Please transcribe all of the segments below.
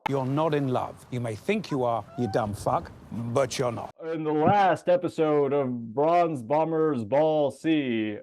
You're not in love. You may think you are, you dumb fuck, but you're not. In the last episode of Bronze Bombers Ball C,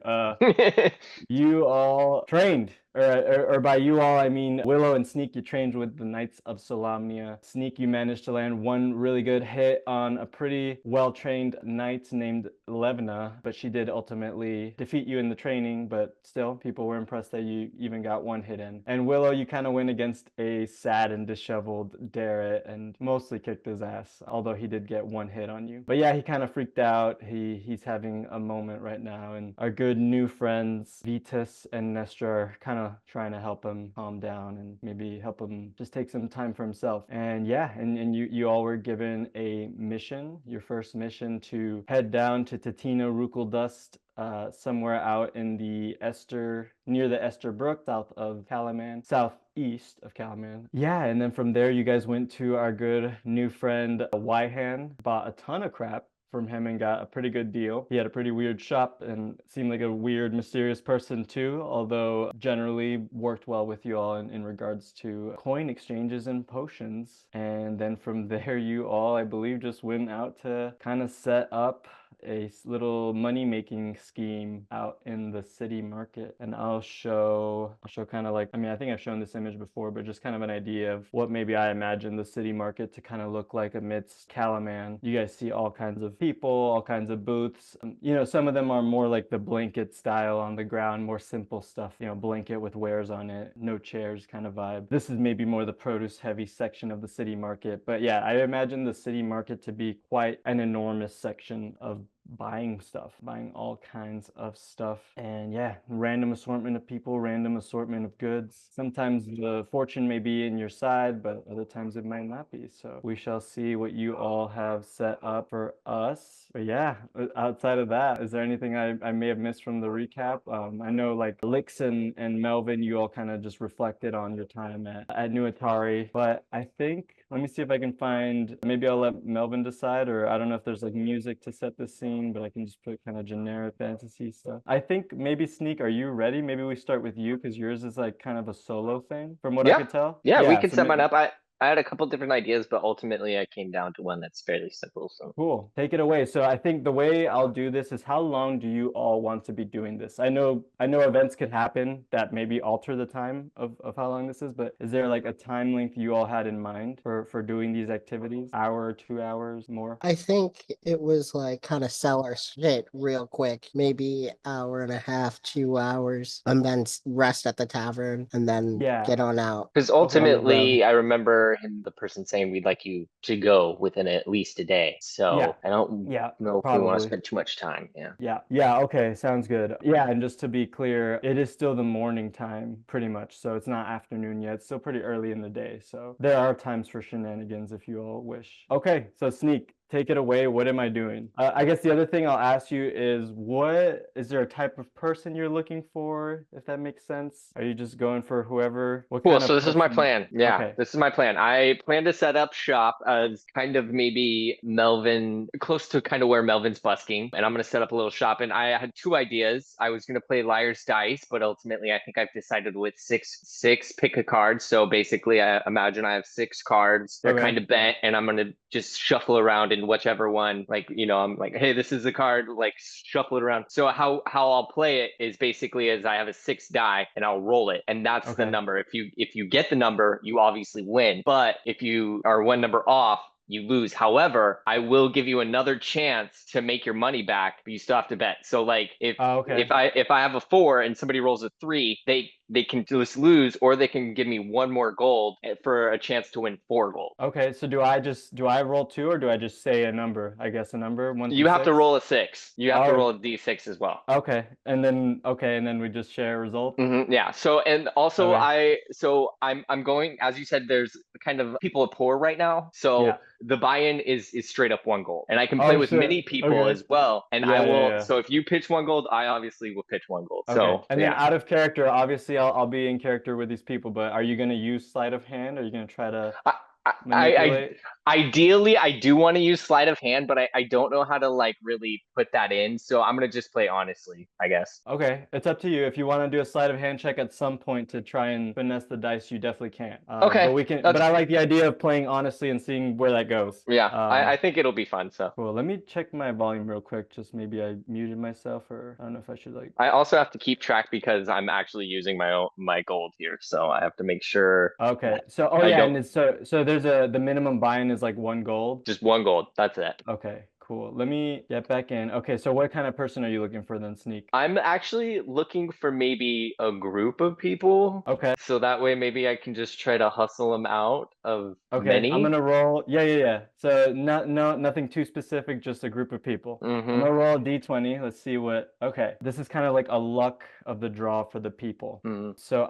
you all trained. Or by you all, I mean Willow and Sneak, you trained with the Knights of Solamnia. Sneak, you managed to land one really good hit on a pretty well-trained knight named Levna, but she did ultimately defeat you in the training, but still, people were impressed that you even got one hit in. And Willow, you kind of went against a sad and disheveled Darrett and mostly kicked his ass, although he did get one hit on you. But yeah, he kind of freaked out. He's having a moment right now, and our good new friends, Vitas and Nestor, are kind of trying to help him calm down and maybe help him just take some time for himself. And yeah, and you all were given a mission, your first mission, to head down to Tatina Rukul Dust, somewhere out in the near the Ester Brook, south of Calaman, southeast of Calaman. Yeah, and then from there you guys went to our good new friend Wyhan, bought a ton of crap from him and got a pretty good deal. He had a pretty weird shop and seemed like a weird, mysterious person too, although generally worked well with you all in regards to coin exchanges and potions. And then from there, you all, I believe, just went out to kind of set up a little money-making scheme out in the city market. And I'll show kind of like, I mean, I think I've shown this image before, but just kind of an idea of what maybe I imagine the city market to kind of look like amidst Calaman. You guys see all kinds of people, all kinds of booths. You know, some of them are more like the blanket style on the ground, more simple stuff, you know, blanket with wares on it, no chairs kind of vibe. This is maybe more the produce heavy section of the city market. But yeah, I imagine the city market to be quite an enormous section of buying stuff, buying all kinds of stuff. And yeah, random assortment of people, random assortment of goods. Sometimes the fortune may be in your side, but other times it might not be. So we shall see what you all have set up for us. But yeah, outside of that, is there anything I may have missed from the recap? I know like Lyx and Melvin, you all kind of just reflected on your time at New Atari, but I think, let me see if I can find, maybe I'll let Melvin decide, or I don't know if there's like music to set the scene, but I can just put kind of generic fantasy stuff. I think maybe Sneak, are you ready? Maybe we start with you because yours is like kind of a solo thing from what I could tell. Yeah, we can So set mine up. I had a couple different ideas, but ultimately I came down to one that's fairly simple. So cool. Take it away. So I think the way I'll do this is, how long do you all want to be doing this? I know events could happen that maybe alter the time of how long this is, but is there like a time length you all had in mind for doing these activities? Hour, 2 hours, more? I think it was like kind of sell our shit real quick, maybe hour and a half, 2 hours, and then rest at the tavern and then get on out. Because ultimately, I remember the person saying we'd like you to go within at least a day. So I don't know if we want to spend too much time. Yeah. Okay. Sounds good. Yeah. And just to be clear, it is still the morning time pretty much. So it's not afternoon yet. It's still pretty early in the day. So there are times for shenanigans if you all wish. Okay. So Sneak, take it away. What am I doing? I guess the other thing I'll ask you is, is there a type of person you're looking for, if that makes sense? Are you just going for whoever? Cool. So this is my plan. Yeah, this is my plan. I plan to set up shop as kind of maybe Melvin, close to kind of where Melvin's busking. And I'm going to set up a little shop. And I had two ideas. I was going to play Liar's Dice, but ultimately I think I've decided with six pick a card. So basically I imagine I have 6 cards. They're kind of bent, and I'm going to just shuffle around in whichever one, like, you know, I'm like, hey, this is the card, like shuffle it around. So how I'll play it is basically as I have a 6 die and I'll roll it, and that's the number. If you get the number, you obviously win, but if you are one number off, you lose. However, I will give you another chance to make your money back, but you still have to bet. So like if I have a 4 and somebody rolls a 3, they can just lose, or they can give me 1 more gold for a chance to win 4 gold. Okay, so do I roll 2, or do I just say a number? I guess a number. 1 You have to roll a 6. You have to roll a d6 as well. Okay, and then we just share a result. Yeah. So and also I'm going, as you said, there's kind of people are poor right now, so the buy-in is straight up 1 gold, and I can play with many people as well. And I will. So if you pitch 1 gold, I obviously will pitch 1 gold. So and then out of character, obviously I'll be in character with these people. But are you going to use sleight of hand? Or are you going to try to? manipulate? Ideally, I do want to use sleight of hand, but I don't know how to like really put that in. So I'm gonna just play honestly, I guess. Okay, it's up to you. If you want to do a sleight of hand check at some point to try and finesse the dice, you definitely can. Okay, but we can. But I like the idea of playing honestly and seeing where that goes. Yeah, I think it'll be fun. So cool. Let me check my volume real quick. Just maybe I muted myself, or I don't know if I should like. I also have to keep track because I'm actually using my gold here, so I have to make sure. Okay. So and it's, so there's the minimum buy-in is like 1 gold. Just 1 gold. That's it. Okay. Cool. Let me get back in. Okay, so what kind of person are you looking for then, Sneak? I'm actually looking for maybe a group of people. Okay. So that way maybe I can just try to hustle them out of many. I'm gonna roll. Yeah. So nothing too specific, just a group of people. I'm gonna roll a d20. Let's see what. Okay, this is kind of like a luck of the draw for the people. So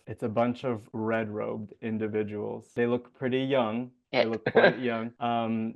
it's a bunch of red-robed individuals. They look pretty young. They look quite young.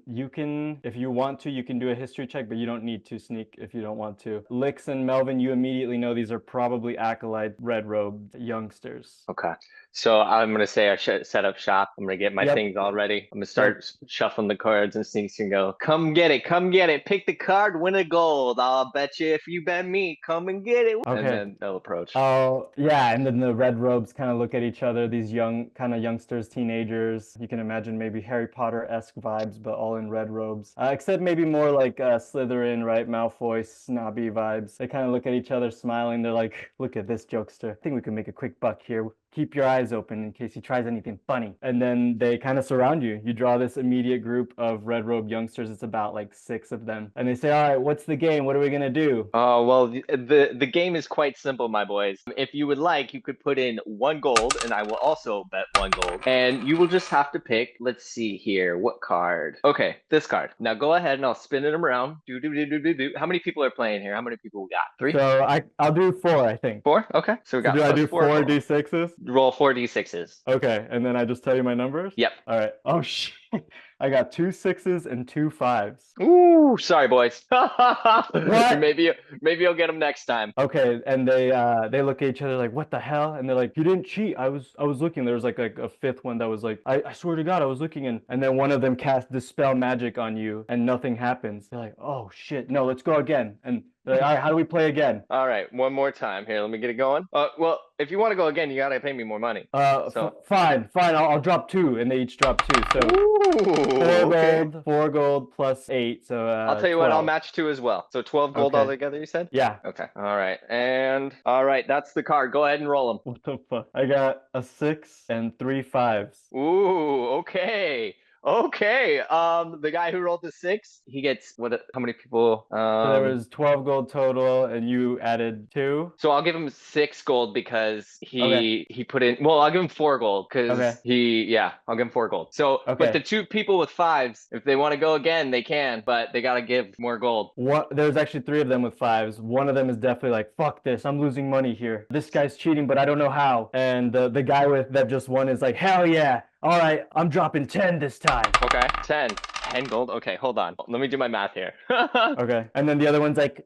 You can, if you want to, you can do a history check, but you don't need to, Sneak, if you don't want to. Lyx and Melvin, you immediately know these are probably acolyte red-robed youngsters. Okay. So I'm gonna say I should set up shop. I'm gonna get my things all ready. I'm gonna start shuffling the cards, and Sneak's gonna go, come get it, pick the card, win a gold. I'll bet you if you bet me, come and get it. Okay. And then they'll approach. Oh, yeah, and then the red robes kind of look at each other, these kind of youngsters, teenagers. You can imagine maybe Harry Potter-esque vibes, but all in red robes. Except maybe more like Slytherin, right? Malfoy, snobby vibes. They kind of look at each other smiling. They're like, look at this jokester. I think we can make a quick buck here. Keep your eyes open in case he tries anything funny. And then they kind of surround you. You draw this immediate group of red robe youngsters. It's about like 6 of them. And they say, all right, what's the game? What are we going to do? Oh, well, the game is quite simple, my boys. If you would like, you could put in 1 gold, and I will also bet 1 gold. And you will just have to pick, let's see here, what card? Okay, this card. Now go ahead and I'll spin it around. How many people are playing here? How many people we got? 3? So I'll do 4, I think. 4? Okay. So we got do I do 4 d6s? Roll 4 d6s. Okay, and then I just tell you my numbers? Yep. All right. Oh, shit. I got 2 6s and 2 5s. Ooh, sorry, boys. What? Maybe you'll get them next time. Okay, and they look at each other like, what the hell? And they're like, you didn't cheat. I was looking. There was like a 5th one that was like, I swear to God, I was looking. And then one of them cast Dispel Magic on you, and nothing happens. They're like, oh shit, no, let's go again. And they're like, all right, how do we play again? All right, one more time. Here, let me get it going. Well, if you want to go again, you gotta pay me more money. Fine. I'll drop 2, and they each drop 2. So. Ooh, 4 gold plus 8. So I'll tell you 12. what, I'll match 2 as well. So 12 gold altogether, you said? Yeah. Okay. All right. And all right, that's the card. Go ahead and roll them. What the fuck? I got a 6 and 3 5s. Ooh, okay. Okay. The guy who rolled the 6, he gets how many people? So there was 12 gold total, and you added 2. So I'll give him 6 gold because he put in. Well, I'll give him 4 gold because I'll give him 4 gold. So, but the 2 people with 5s, if they want to go again, they can, but they gotta give more gold. There's actually 3 of them with 5s. One of them is definitely like, fuck this, I'm losing money here. This guy's cheating, but I don't know how. And the guy that just won is like, hell yeah. All right, I'm dropping 10 this time. Okay, 10 gold. Okay, hold on. Let me do my math here. Okay, and then the other one's like,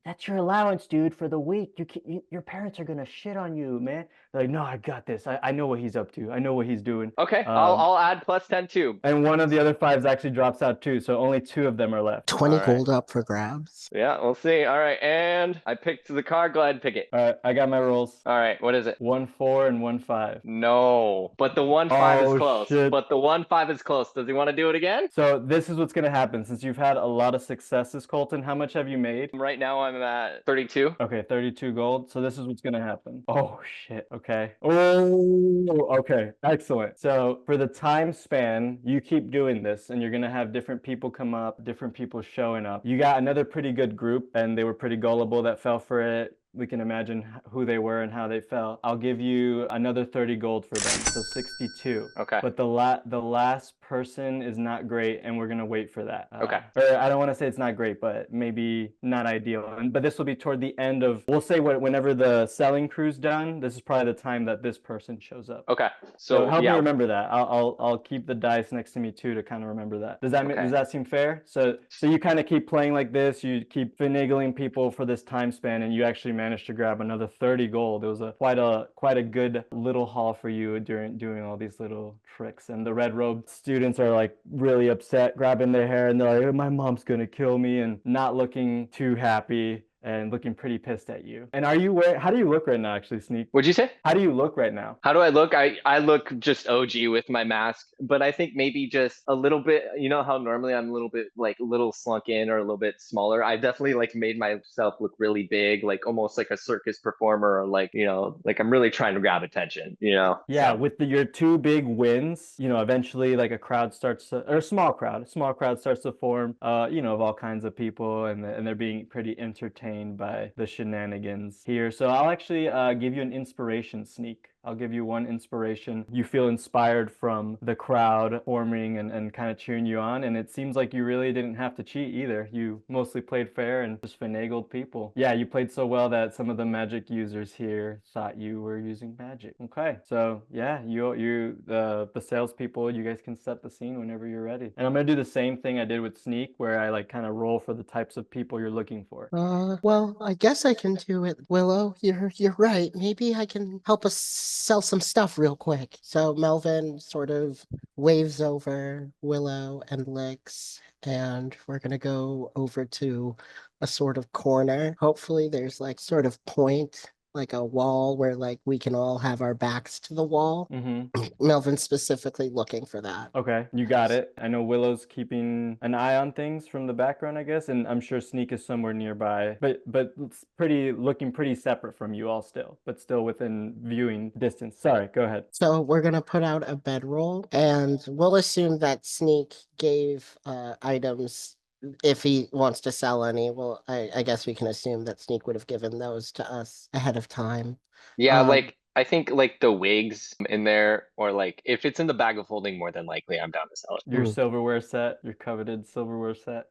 that's your allowance, dude, for the week. Your parents are gonna shit on you, man. They're like, no, I got this. I know what he's up to. I know what he's doing. Okay, I'll add plus 10 too. And one of the other 5s actually drops out too, so only 2 of them are left. 20 gold up for grabs. Yeah, we'll see. All right, and I picked the card. Go ahead and pick it. All right, I got my rolls. All right, what is it? 1 4 and 1 5. No, but the 1 5 is close. Shit. But the 1 5 is close. Does he want to do it again? So this is what's gonna happen. Since you've had a lot of successes, Colton, how much have you made? Right now I'm at 32. Okay, 32 gold. So this is what's gonna happen. Oh shit. Okay. Oh, okay. Excellent. So for the time span, you keep doing this, and you're gonna have different people come up, different people showing up. You got another pretty good group, and they were pretty gullible that fell for it. We can imagine who they were and how they fell. I'll give you another 30 gold for them, so 62. Okay. But the last person is not great, and we're gonna wait for that. Okay. Or I don't want to say it's not great, but maybe not ideal. But this will be toward the end of, we'll say whenever the selling crew's done, this is probably the time that this person shows up. Okay. So help me remember that. I'll keep the dice next to me too to kind of remember that. Does that seem fair? So you kind of keep playing like this, you keep finagling people for this time span, and you actually managed to grab another 30 gold. It was quite a good little haul for you during doing all these little tricks. And the red robed students are like really upset, grabbing their hair, and they're like, my mom's gonna kill me, and not looking too happy and looking pretty pissed at you. And how do you look right now, actually, Sneak? What'd you say? How do you look right now? How do I look? I look just OG with my mask, but I think maybe just a little bit, you know how normally I'm a little bit like a little slunk in or a little bit smaller. I definitely like made myself look really big, like almost like a circus performer, or like, you know, like I'm really trying to grab attention, you know? Yeah, with your two big wins, you know, eventually like a small crowd starts to form, you know, of all kinds of people, and they're being pretty entertained by the shenanigans here. So I'll actually give you an inspiration, Sneak. I'll give you one inspiration. You feel inspired from the crowd forming and kind of cheering you on, and it seems like you really didn't have to cheat either. You mostly played fair and just finagled people. Yeah, you played so well that some of the magic users here thought you were using magic. Okay, so yeah, the salespeople, you guys can set the scene whenever you're ready. And I'm gonna do the same thing I did with Sneak, where I like kind of roll for the types of people you're looking for. Well, I guess I can do it, Willow. You're right. Maybe I can help us sell some stuff real quick. So Melvin sort of waves over Willow and Lyx, and we're gonna go over to a sort of corner. Hopefully there's like sort of point, like a wall where like we can all have our backs to the wall. Melvin's specifically looking for that. Okay, you got it. I know Willow's keeping an eye on things from the background, I guess, and I'm sure Sneak is somewhere nearby, but it's looking pretty separate from you all still, but still within viewing distance. Sorry, go ahead. So we're gonna put out a bedroll, and we'll assume that Sneak gave items. If he wants to sell any, well, I guess we can assume that Sneak would have given those to us ahead of time. Yeah, like I think like the wigs in there, or like if it's in the bag of holding, more than likely I'm down to sell it. Your silverware set, your coveted silverware set.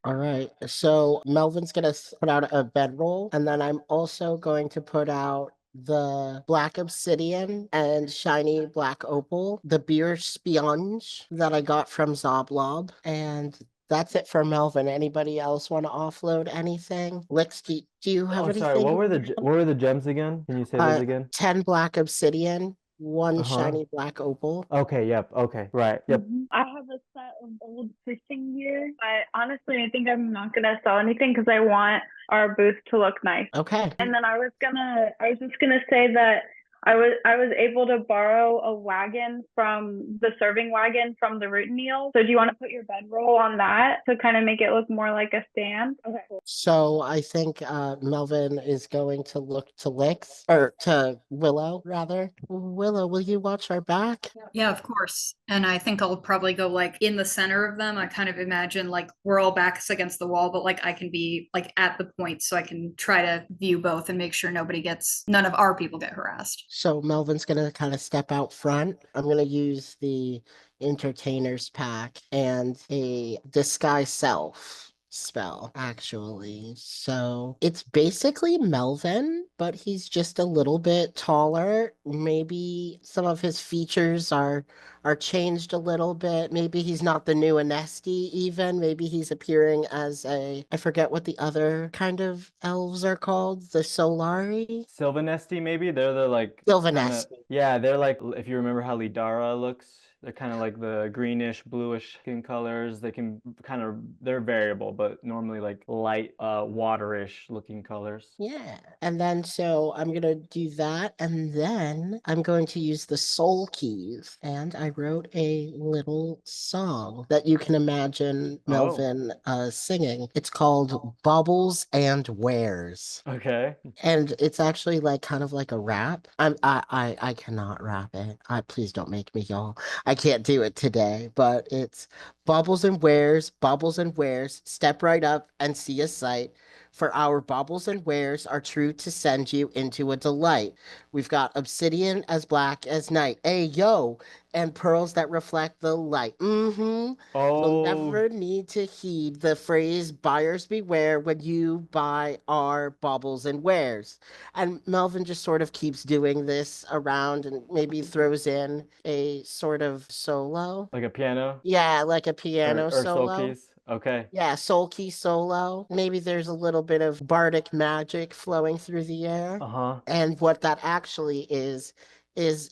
All right. So Melvin's gonna put out a bedroll, and then I'm also going to put out the black obsidian and shiny black opal, the beer sponge that I got from Zoblob, and that's it for Melvin. Anybody else want to offload anything? Lyx, do you have anything? Sorry, what were the gems again? Can you say those again? 10 black obsidian, one shiny black opal. Okay, yep, okay, right, yep. I have a set of old fishing gear, but honestly, I think I'm not gonna sell anything because I want our booth to look nice. Okay. And then I was just gonna say that I was able to borrow a wagon from the serving wagon from the root meal. So do you want to put your bedroll on that to kind of make it look more like a stand? Okay. So I think Melvin is going to look to Lyx, or to Willow rather. Willow, will you watch our back? Yeah, of course. And I think I'll probably go like in the center of them. I kind of imagine like we're all backs against the wall, but like I can be like at the point so I can try to view both and make sure none of our people get harassed. So Melvin's going to kind of step out front. I'm going to use the entertainer's pack and a disguise self spell, actually. So it's basically Melvin, but he's just a little bit taller. Maybe some of his features are changed a little bit. Maybe he's not the new Anesti even. Maybe he's appearing as I forget what the other kind of elves are called. The Solari? Sylvanesti, maybe? They're the like... Sylvanesti. Yeah, they're like, if you remember how Lidara looks, they're kind of like the greenish, bluish skin colors. They can they're variable, but normally like light, waterish looking colors. Yeah. And then so I'm going to do that. And then I'm going to use the soul keys. And I wrote a little song that you can imagine Melvin singing. It's called Bubbles and Wares. Okay. And it's actually like kind of like a rap. I cannot rap it. Please don't make me, y'all. I can't do it today, but it's bubbles and wares, step right up and see a sight. For our baubles and wares are true to send you into a delight. We've got obsidian as black as night. Hey, yo, and pearls that reflect the light. Mm-hmm. You'll Oh, never need to heed the phrase buyers beware when you buy our baubles and wares. And Melvin just sort of keeps doing this around and maybe throws in a sort of solo. like a piano Yeah, like a piano or soul solo. keys. Okay. Yeah, soul key solo. Maybe there's a little bit of bardic magic flowing through the air. Uh-huh. And what that actually is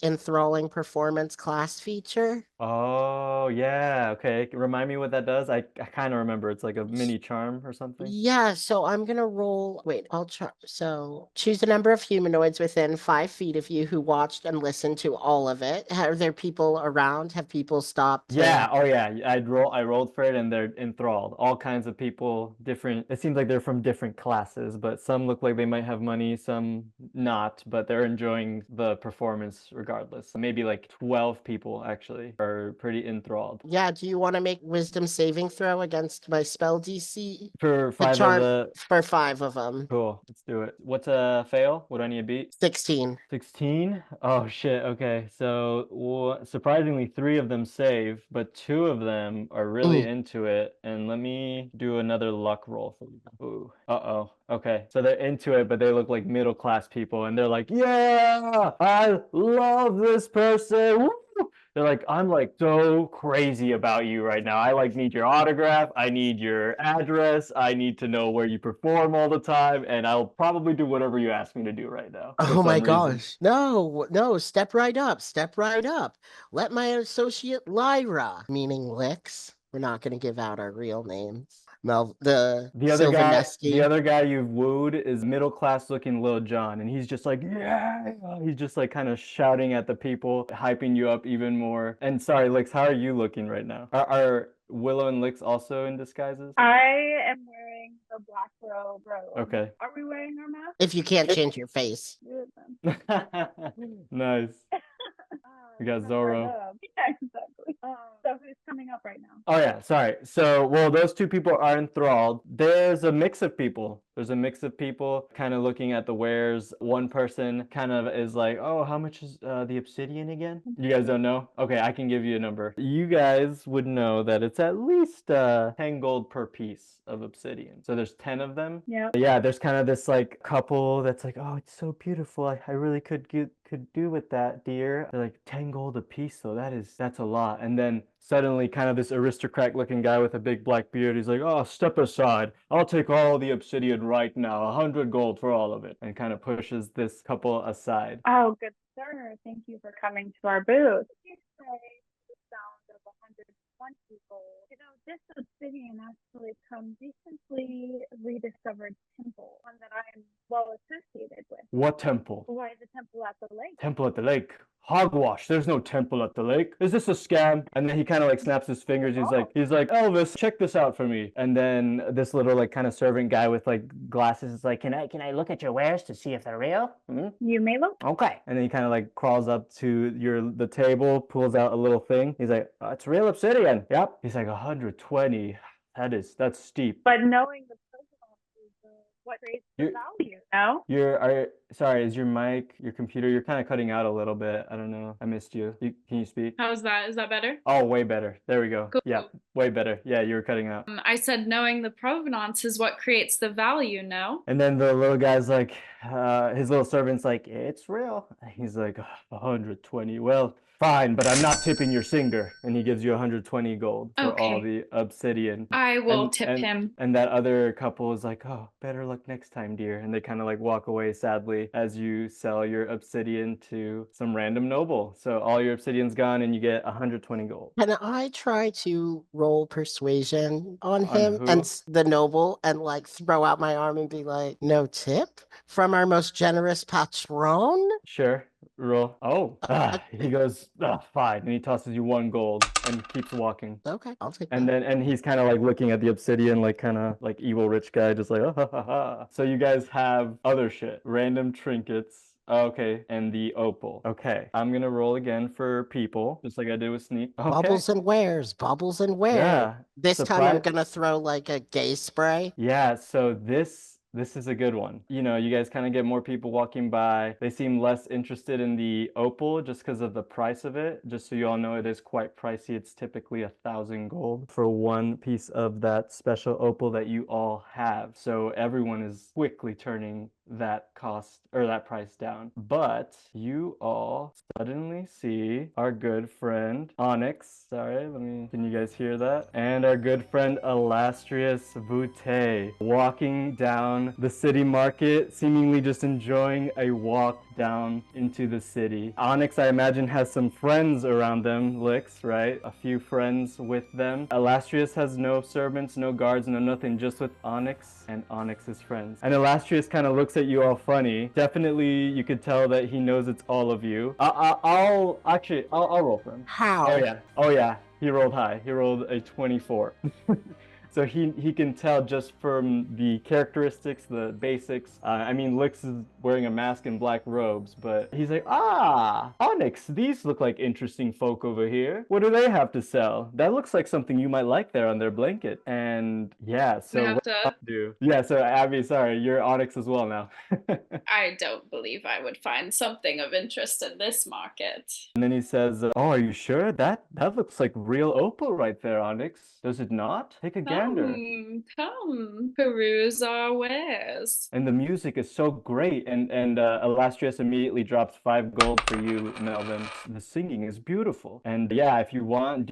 enthralling performance class feature. Oh, yeah. Okay. Remind me what that does. I kind of remember. It's like a mini charm or something. Yeah, so I'm gonna roll. Wait, I'll try. So choose a number of humanoids within 5 feet of you who watched and listened to all of it. Are there people around? Have people stopped? Yeah. Oh, yeah. I rolled for it, and they're enthralled. All kinds of people, different. It seems like they're from different classes, but some look like they might have money, some not, but they're enjoying the performance regardless. Maybe like 12 people actually are pretty enthralled. Yeah, do you want to make wisdom saving throw against my spell DC? For The 5 charm of the. for 5 of them. Cool. Let's do it. What's a fail? What do I need to beat? 16. 16? Oh shit. Okay. So surprisingly, 3 of them save, but 2 of them are really into it. And let me do another luck roll for you. Ooh. Uh-oh. Okay. So they're into it, but they look like middle class people, and they're like, yeah, I love this person. Woo! They're like, I'm like so crazy about you right now. I like need your autograph. I need your address. I need to know where you perform all the time. And I'll probably do whatever you ask me to do right now. For Oh my some reason. gosh. No, no, step right up. Step right up. Let my associate Lyra, meaning Lyx. We're not going to give out our real names. The The other guy you've wooed is middle class looking Lil Jon, and he's just like, yeah, he's just like kind of shouting at the people, hyping you up even more. And sorry, Lyx, how are you looking right now? Are Willow and Lyx also in disguises? I am wearing the black robe. Okay. Are we wearing our masks? If you can't change your face. Do it then. Nice. We got Zorro. Yeah, exactly. So who's coming up right now? Oh yeah, sorry. So, well, those 2 people are enthralled. There's a mix of people. There's a mix of people kind of looking at the wares. One person kind of is like, oh, how much is the obsidian again? You guys don't know? Okay, I can give you a number. You guys would know that it's at least 10 gold per piece of obsidian. So there's 10 of them. Yeah, there's kind of this like couple that's like, oh, it's so beautiful. I really could do with that, dear. They're like 10 gold a piece, though. That's a lot. And then suddenly kind of this aristocrat looking guy with a big black beard, he's like, oh, step aside. I'll take all the obsidian right now. 100 gold for all of it. And kind of pushes this couple aside. Oh, good sir. Thank you for coming to our booth. You say the sound of 120 gold. You know, this obsidian actually comes recently rediscovered temple, one that I am well associated with. What temple? Why the temple at the lake? Temple at the lake. Hogwash. There's no temple at the lake. Is this a scam? And then he kind of like snaps his fingers. He's like, Elvis, check this out for me. And then this little like kind of servant guy with like glasses is like, can I look at your wares to see if they're real? You may look. Okay. And then he kind of like crawls up to the table, pulls out a little thing. He's like, it's real obsidian. Yep. He's like 120. That's steep. But knowing the person is what creates the value, no? Sorry, is your mic, your computer, you're kind of cutting out a little bit. I don't know. I missed you. Can you speak? How's that? Is that better? Oh, way better. There we go. Cool. Yeah, way better. Yeah, you were cutting out. I said knowing the provenance is what creates the value, no? And then the little guy's like, his little servant's like, it's real. He's like, 120. Well, fine, but I'm not tipping your singer. And he gives you 120 gold for all the obsidian. I will tip him. And that other couple is like, oh, better luck next time, dear. And they kind of like walk away sadly as you sell your obsidian to some random noble. So all your obsidian's gone and you get 120 gold. Can I try to roll persuasion on him who? and the noble and like throw out my arm and be like, no tip from our most generous patron? Sure. Roll. Oh, he goes, fine. And he tosses you 1 gold and keeps walking. Okay, I'll take And that. then he's kind of like looking at the obsidian, like kind of like evil rich guy, just like, oh, ha, ha, ha. So you guys have other shit, random trinkets. Okay, and the opal. Okay, I'm gonna roll again for people, just like I did with Sneak. Okay. Bubbles and wares, bubbles and wares. Yeah. This time I'm gonna throw like a gay spray. Yeah, so this This is a good one. You know, you guys kind of get more people walking by. They seem less interested in the opal just because of the price of it. Just so you all know, it is quite pricey. It's typically 1,000 gold for one piece of that special opal that you all have. So everyone is quickly turning that cost or that price down. But you all suddenly see our good friend Onyx. Sorry, can you guys hear that? And our good friend Ilastrius Vute walking down the city market, seemingly just enjoying a walk down into the city. Onyx, I imagine, has some friends around them, Lyx, right? A few friends with them. Ilastrius has no servants, no guards, no nothing, just with Onyx and Onyx's friends. And Ilastrius kind of looks at you all funny. Definitely, you could tell that he knows it's all of you. I'll roll for him. How? Oh yeah. He rolled high. He rolled a 24. So he can tell just from the characteristics, the basics. I mean, Lyx is wearing a mask and black robes, but he's like, Onyx, these look like interesting folk over here. What do they have to sell? That looks like something you might like there on their blanket. And yeah, so what do I do? Yeah, so Abbey, sorry, you're Onyx as well now. I don't believe I would find something of interest in this market. And then he says, oh, are you sure? That looks like real opal right there, Onyx. Does it not? Take a gander. Come, peruse our wares. And the music is so great, and Ilastrius immediately drops 5 gold for you, Melvin. The singing is beautiful. And yeah, if you want,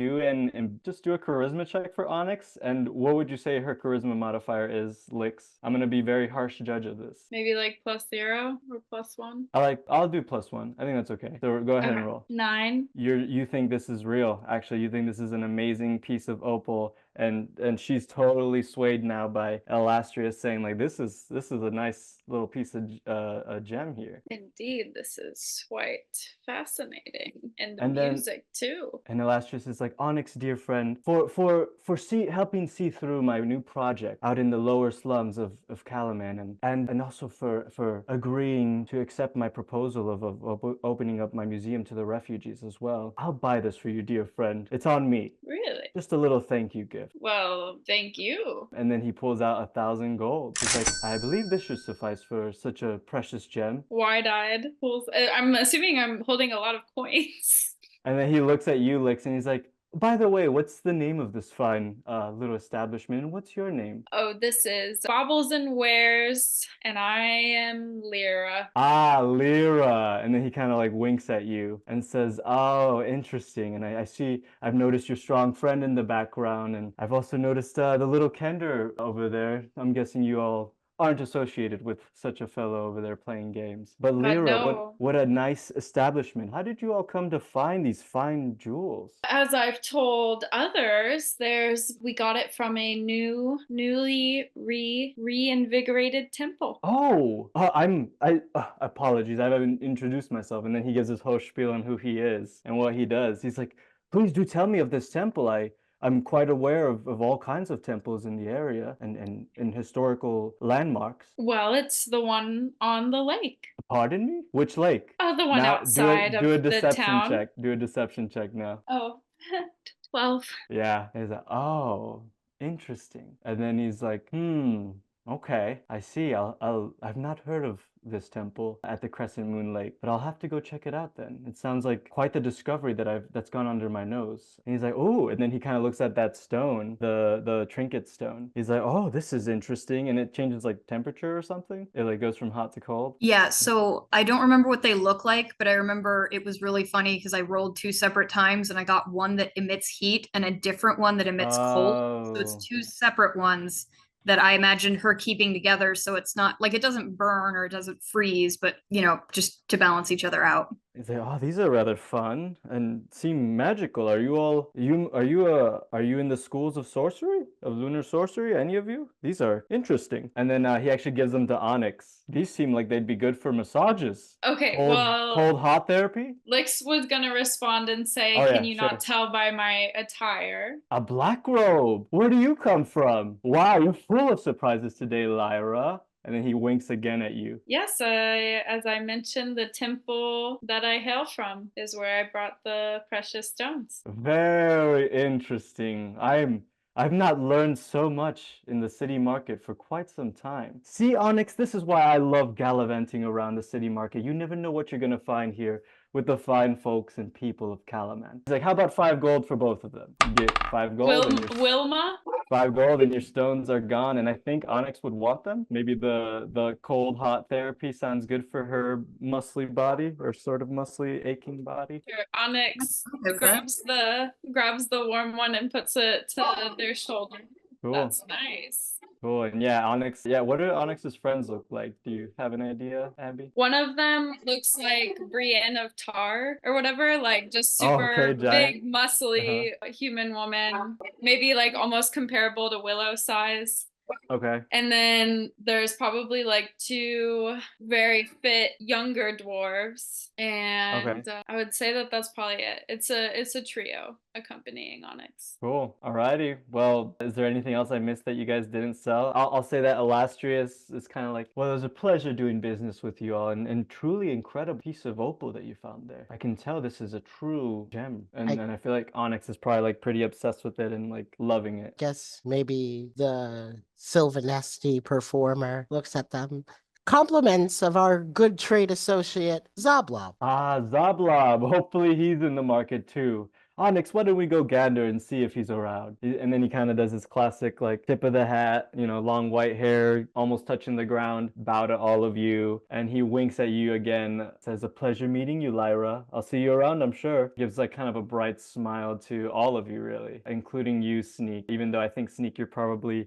just do a charisma check for Onyx. And what would you say her charisma modifier is, Lyx? I'm gonna be very harsh judge of this. Maybe like +0 or +1. I'll do +1. I think that's okay. So go ahead and roll. 9. You think this is real, actually. You think this is an amazing piece of opal, and she's totally swayed now by Ilastrius saying like this is a nice little piece of a gem here. Indeed, this is quite fascinating, and the And then- music too. And Ilastrius is like, Onyx, dear friend, for helping see through my new project out in the lower slums of Calaman, and also for agreeing to accept my proposal of opening up my museum to the refugees as well. I'll buy this for you, dear friend. It's on me. Really? Just a little thank you gift. Well, thank you. And then he pulls out 1,000 gold. He's like, I believe this should suffice for such a precious gem. Wide-eyed. I'm assuming I'm holding a lot of coins. And then he looks at you, Lyx, and he's like, by the way, what's the name of this fine little establishment? And what's your name? Oh, this is Baubles and Wares, and I am Lyra. Ah, Lyra. And then he kind of like winks at you and says, oh, interesting. And I see, I've noticed your strong friend in the background. And I've also noticed the little Kender over there. I'm guessing you all aren't associated with such a fellow over there playing games. But Lyra, no. what a nice establishment. How did you all come to find these fine jewels? As I've told others, we got it from a newly reinvigorated temple. Oh, apologies. I haven't introduced myself. And then he gives his whole spiel on who he is and what he does. He's like, please do tell me of this temple. I'm quite aware of all kinds of temples in the area and historical landmarks. Well, it's the one on the lake. Pardon me? Which lake? Oh, the one Now, outside do a of the deception town. check. Do a deception check now. Oh, 12. Yeah. He's like, oh, interesting. And then he's like, okay, I see. I've not heard of this temple at the Crescent Moon Lake, but I'll have to go check it out then. It sounds like quite the discovery that's gone under my nose. And he's like, oh, and then he kind of looks at that stone, the trinket stone. He's like, oh, this is interesting. And it changes like temperature or something. It like goes from hot to cold. Yeah, so I don't remember what they look like, but I remember it was really funny because I rolled 2 separate times and I got one that emits heat and a different one that emits cold. So it's 2 separate ones that I imagined her keeping together, so it's not like it doesn't burn or it doesn't freeze, but just to balance each other out. He's like, oh, these are rather fun and seem magical. Are you in the schools of sorcery, of lunar sorcery? Any of you? These are interesting. And then he actually gives them to Onyx. These seem like they'd be good for massages. Okay, cold hot therapy. Lyx was gonna respond and say, Oh, yeah, can you not tell by my attire? A black robe. Where do you come from? Wow, you're full of surprises today, Lyra. And then he winks again at you. Yes, as I mentioned, the temple that I hail from is where I brought the precious stones. Very interesting. I'm I've not learned so much in the city market for quite some time. See, Onyx, this is why I love gallivanting around the city market. You never know what you're gonna find here with the fine folks and people of Calaman. He's like, how about 5 gold for both of them? You get 5 gold and your Wilma? 5 gold and your stones are gone. And I think Onyx would want them. Maybe the cold hot therapy sounds good for her muscly body, or sort of muscly aching body. Sure. Onyx Okay, grabs the warm one and puts it to their shoulder. Cool. That's nice. Cool. And yeah, Onyx. Yeah, what do Onyx's friends look like? Do you have an idea, Abby? One of them looks like Brienne of Tar or whatever, like just Oh, super okay, giant. big, muscly human woman, maybe like almost comparable to Willow size. Okay. And then there's probably like 2 very fit younger dwarves, and I would say that that's probably it. It's a trio accompanying Onyx. Cool. Alrighty. Well, is there anything else I missed that you guys didn't sell? I'll say that Illustrious is kind of like, well, it was a pleasure doing business with you all, and truly incredible piece of opal that you found there. I can tell this is a true gem, and I feel like Onyx is probably like pretty obsessed with it and like loving it. Guess maybe the Sylvanesti performer looks at them. Compliments of our good trade associate, Zablob. Ah, Zablob. Hopefully he's in the market too. Onyx, why don't we go gander and see if he's around? And then he kind of does his classic, like, tip of the hat, you know, long white hair, almost touching the ground, bow to all of you. And he winks at you again, says, a pleasure meeting you, Lyra. I'll see you around, I'm sure. Gives like kind of a bright smile to all of you, really, including you, Sneak. Even though I think, Sneak, you're probably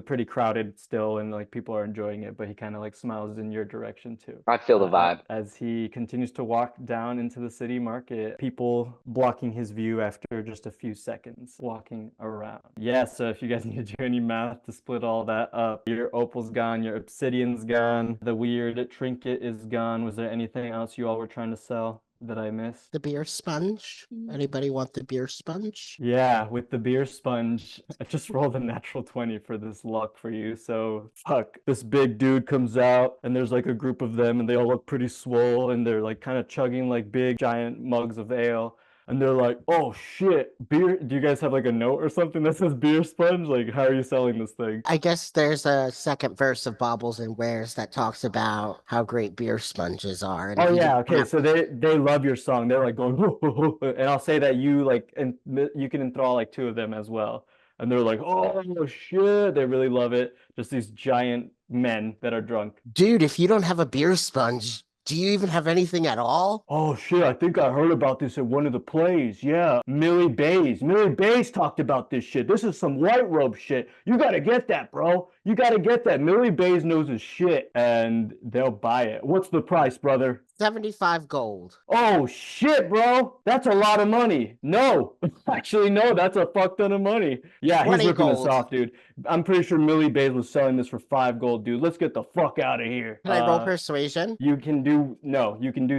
pretty crowded still and like people are enjoying it, but he kind of like smiles in your direction too. I feel the vibe. As he continues to walk down into the city market, people blocking his view after just a few seconds walking around. Yeah, so if you guys need to do any math to split all that up, your opal's gone, your obsidian's gone, the weird trinket is gone. Was there anything else you all were trying to sell that I missed? The beer sponge. Anybody want the beer sponge? Yeah, with the beer sponge, I just rolled a natural 20 for this luck for you. So fuck, this big dude comes out and there's like a group of them and they all look pretty swole and they're like kind of chugging like big giant mugs of ale. And they're like, oh shit, beer. Do you guys have like a note or something that says beer sponge? Like, how are you selling this thing? I guess there's a second verse of Baubles and Wares that talks about how great beer sponges are. And oh yeah, okay. So they love your song. They're like going, whoa, whoa, whoa. And I'll say that you like, and you can enthrall like 2 of them as well. And they're like, oh shit, they really love it. Just these giant men that are drunk. Dude, if you don't have a beer sponge, do you even have anything at all? Oh shit, I think I heard about this at one of the plays. Yeah, Millie Bays talked about this shit. This is some white robe shit. You gotta get that, bro. You gotta get that. Millie Bays knows his shit and they'll buy it. What's the price, brother? 75 gold. Oh shit, bro. That's a lot of money. No, actually, no, that's a fuck ton of money. Yeah, he's ripping us off, dude. I'm pretty sure Millie Bays was selling this for 5 gold, dude. Let's get the fuck out of here. Can I roll persuasion? You can do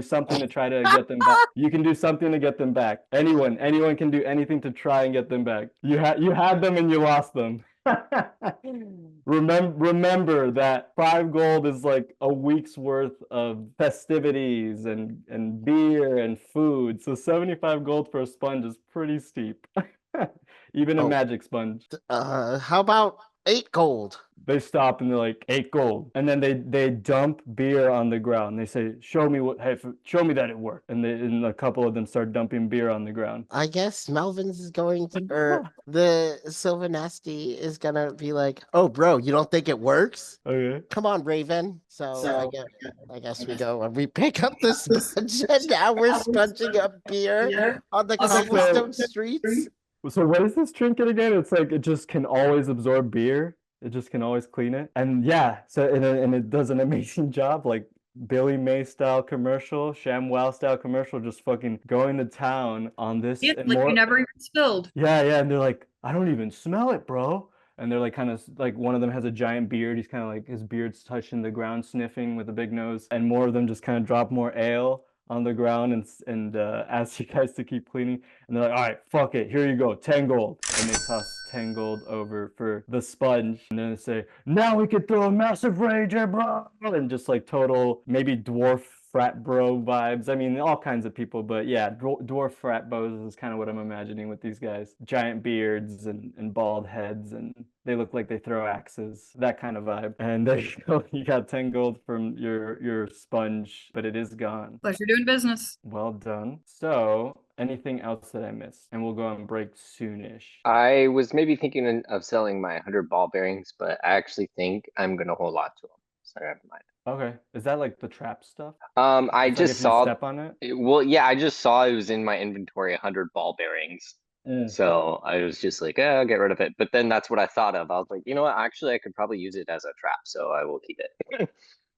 something to try to get them back. You can do something to get them back. Anyone can do anything to try and get them back. You had them and you lost them. Remember that 5 gold is like a week's worth of festivities and beer and food. So 75 gold for a sponge is pretty steep. Even a magic sponge. How about 8 gold? They stop and they're like, 8 gold. And then they dump beer on the ground. They say, show me that it worked. And a couple of them start dumping beer on the ground. I guess Melvin's is going to, or the Sylvanesti is gonna be like, oh bro, you don't think it works? Okay. Come on, Raven. So I guess we go and we pick up the sponge and now we're sponging up beer on the cobblestone streets. So what is this trinket again? It's like it just can always absorb beer. It just can always clean it. And yeah, so and it does an amazing job, like Billy May style commercial, ShamWow style commercial, just fucking going to town on this. Yeah, like you never even spilled. Yeah, and they're like, I don't even smell it, bro. And they're like kind of like one of them has a giant beard. He's kind of like his beard's touching the ground, sniffing with a big nose. And more of them just kind of drop more ale on the ground and ask you guys to keep cleaning. And they're like, all right, fuck it, here you go, 10 gold. And they toss 10 gold over for the sponge. And then they say, now we could throw a massive rager, bro. And just like total maybe dwarf frat bro vibes. I mean, all kinds of people, but yeah, dwarf frat bros is kind of what I'm imagining with these guys. Giant beards and bald heads, and they look like they throw axes, that kind of vibe. And there you go. You got 10 gold from your sponge, but it is gone. Pleasure doing business. Well done. So, anything else that I missed? And we'll go on break soonish. I was maybe thinking of selling my 100 ball bearings, but I actually think I'm gonna hold on to them. So never mind. Okay. Is that like the trap stuff? I It's like just if you saw. step on it? Well, yeah, I just saw it was in my inventory 100 ball bearings. Mm. So I was just like, I'll get rid of it. But then that's what I thought of. I was like, you know what? Actually, I could probably use it as a trap, so I will keep it.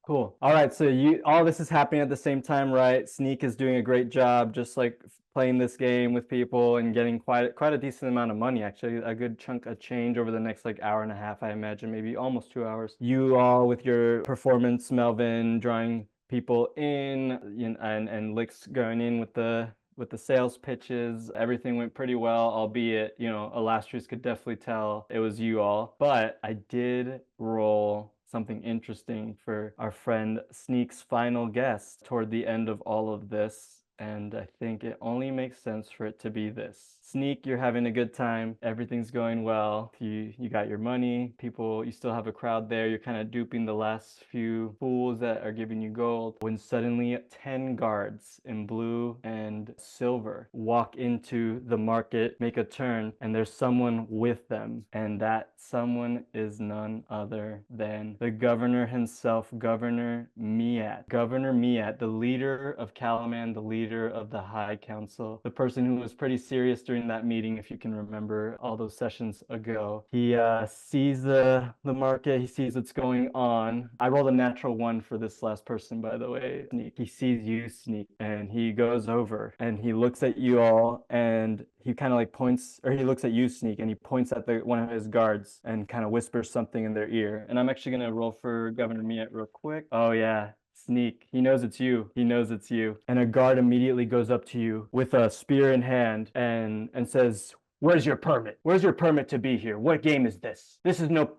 Cool. All right, so all this is happening at the same time, right? Sneak is doing a great job, just like playing this game with people and getting quite a decent amount of money, actually, a good chunk of change over the next like hour and a half, I imagine, maybe almost 2 hours. You all with your performance, Melvin, drawing people in, and Lyx going in with the sales pitches. Everything went pretty well, albeit, Illustrious could definitely tell it was you all. But I did roll something interesting for our friend Sneak's final guest toward the end of all of this. And I think it only makes sense for it to be this. Sneak, you're having a good time. Everything's going well. You got your money. People, you still have a crowd there. You're kind of duping the last few fools that are giving you gold. When suddenly 10 guards in blue and silver walk into the market, make a turn, and there's someone with them. And that someone is none other than the governor himself, Governor Miat. Governor Miat, the leader of Calaman, the leader of the High Council, the person who was pretty serious during that meeting, if you can remember all those sessions ago. He sees the market, he sees what's going on. I rolled a natural 1 for this last person, by the way, Sneak. He sees you, Sneak, and he goes over and he looks at you all, and he kind of like points, or he looks at you, Sneak, and he points at one of his guards and kind of whispers something in their ear. And I'm actually going to roll for Governor Miat real quick. Oh yeah, Sneak. He knows it's you. He knows it's you. And a guard immediately goes up to you with a spear in hand and says, "Where's your permit? Where's your permit to be here? What game is this?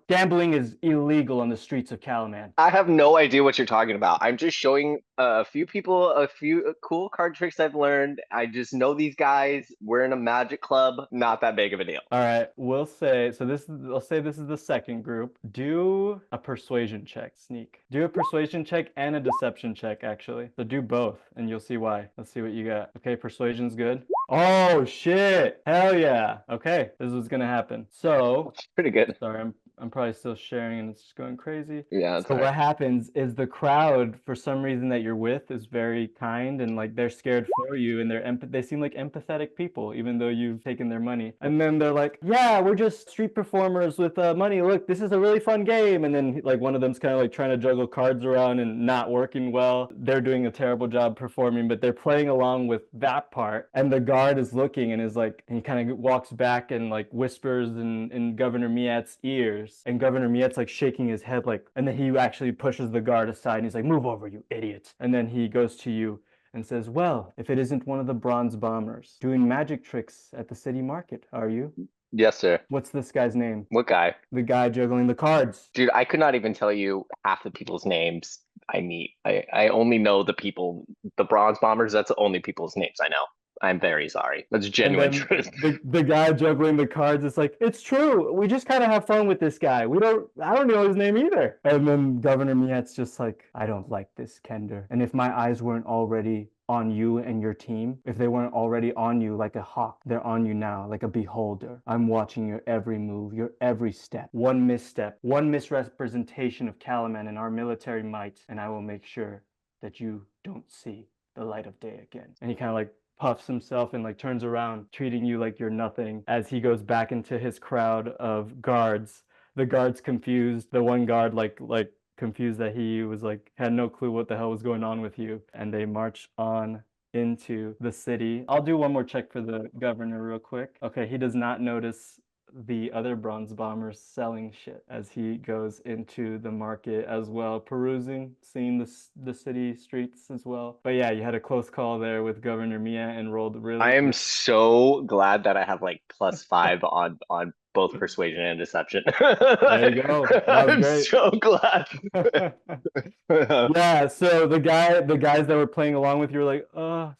Gambling is illegal on the streets of Calaman." I have no idea what you're talking about. I'm just showing a few people a few cool card tricks I've learned. I just know these guys. We're in a magic club. Not that big of a deal. All right, we'll say, I'll say this is the second group. Do a persuasion check, Sneak. Do a persuasion check and a deception check, actually. So do both, and you'll see why. Let's see what you got. Okay, persuasion's good. Oh, shit. Hell yeah. Okay, this is what's gonna happen. So, pretty good. Sorry, I'm probably still sharing and it's just going crazy. Yeah. So what happens is the crowd, for some reason that you're with, is very kind and like they're scared for you, and they seem like empathetic people, even though you've taken their money. And then they're like, "Yeah, we're just street performers with money. Look, this is a really fun game." And then like one of them's kind of like trying to juggle cards around and not working well. They're doing a terrible job performing, but they're playing along with that part. And the guard is looking and is like, and he kind of walks back and like whispers in Governor Miat's ears. And Governor Miat's like shaking his head like, and then he actually pushes the guard aside and he's like, "Move over, you idiot." And then he goes to you and says, "Well, if it isn't one of the bronze bombers doing magic tricks at the city market, are you?" Yes, sir. What's this guy's name? What guy? The guy juggling the cards. Dude, I could not even tell you half the people's names I meet. I only know the bronze bombers. That's the only people's names I know. I'm very sorry. That's genuine truth. The guy juggling the cards is like, "It's true. We just kind of have fun with this guy. I don't know his name either." And then Governor Miat's just like, "I don't like this, Kender. And if my eyes weren't already on you and your team, if they weren't already on you like a hawk, they're on you now like a beholder. I'm watching your every move, your every step. One misstep, one misrepresentation of Calaman and our military might, and I will make sure that you don't see the light of day again." And he kind of like puffs himself and like turns around, treating you like you're nothing as he goes back into his crowd of guards. The guard's confused. The one guard like confused that he was like had no clue what the hell was going on with you, and they march on into the city. I'll do one more check for the governor real quick. Okay, he does not notice the other bronze bombers selling shit as he goes into the market as well, perusing, seeing the city streets as well. But yeah, you had a close call there with Governor Mia and rolled really. I am so glad that I have like +5 on both persuasion and deception. There you go. That was I'm great. so glad. Yeah, so the guys that were playing along with you were like,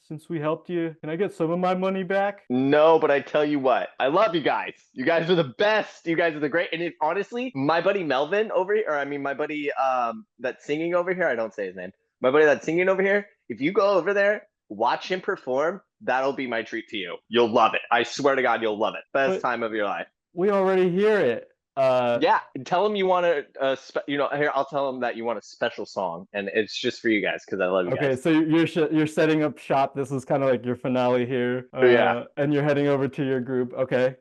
since we helped you, can I get some of my money back? No, but I tell you what, I love you guys. You guys are the best. You guys are the great. And honestly, my buddy Melvin over here, or I mean my buddy that's singing over here, I don't say his name. My buddy that's singing over here, if you go over there, watch him perform, that'll be my treat to you. You'll love it. I swear to God, you'll love it. Best time of your life. We already hear it. Yeah, tell him you want here, I'll tell him that you want a special song, and it's just for you guys because I love you guys. Okay, so you're setting up shop. This is kind of like your finale here. Yeah. And you're heading over to your group. Okay.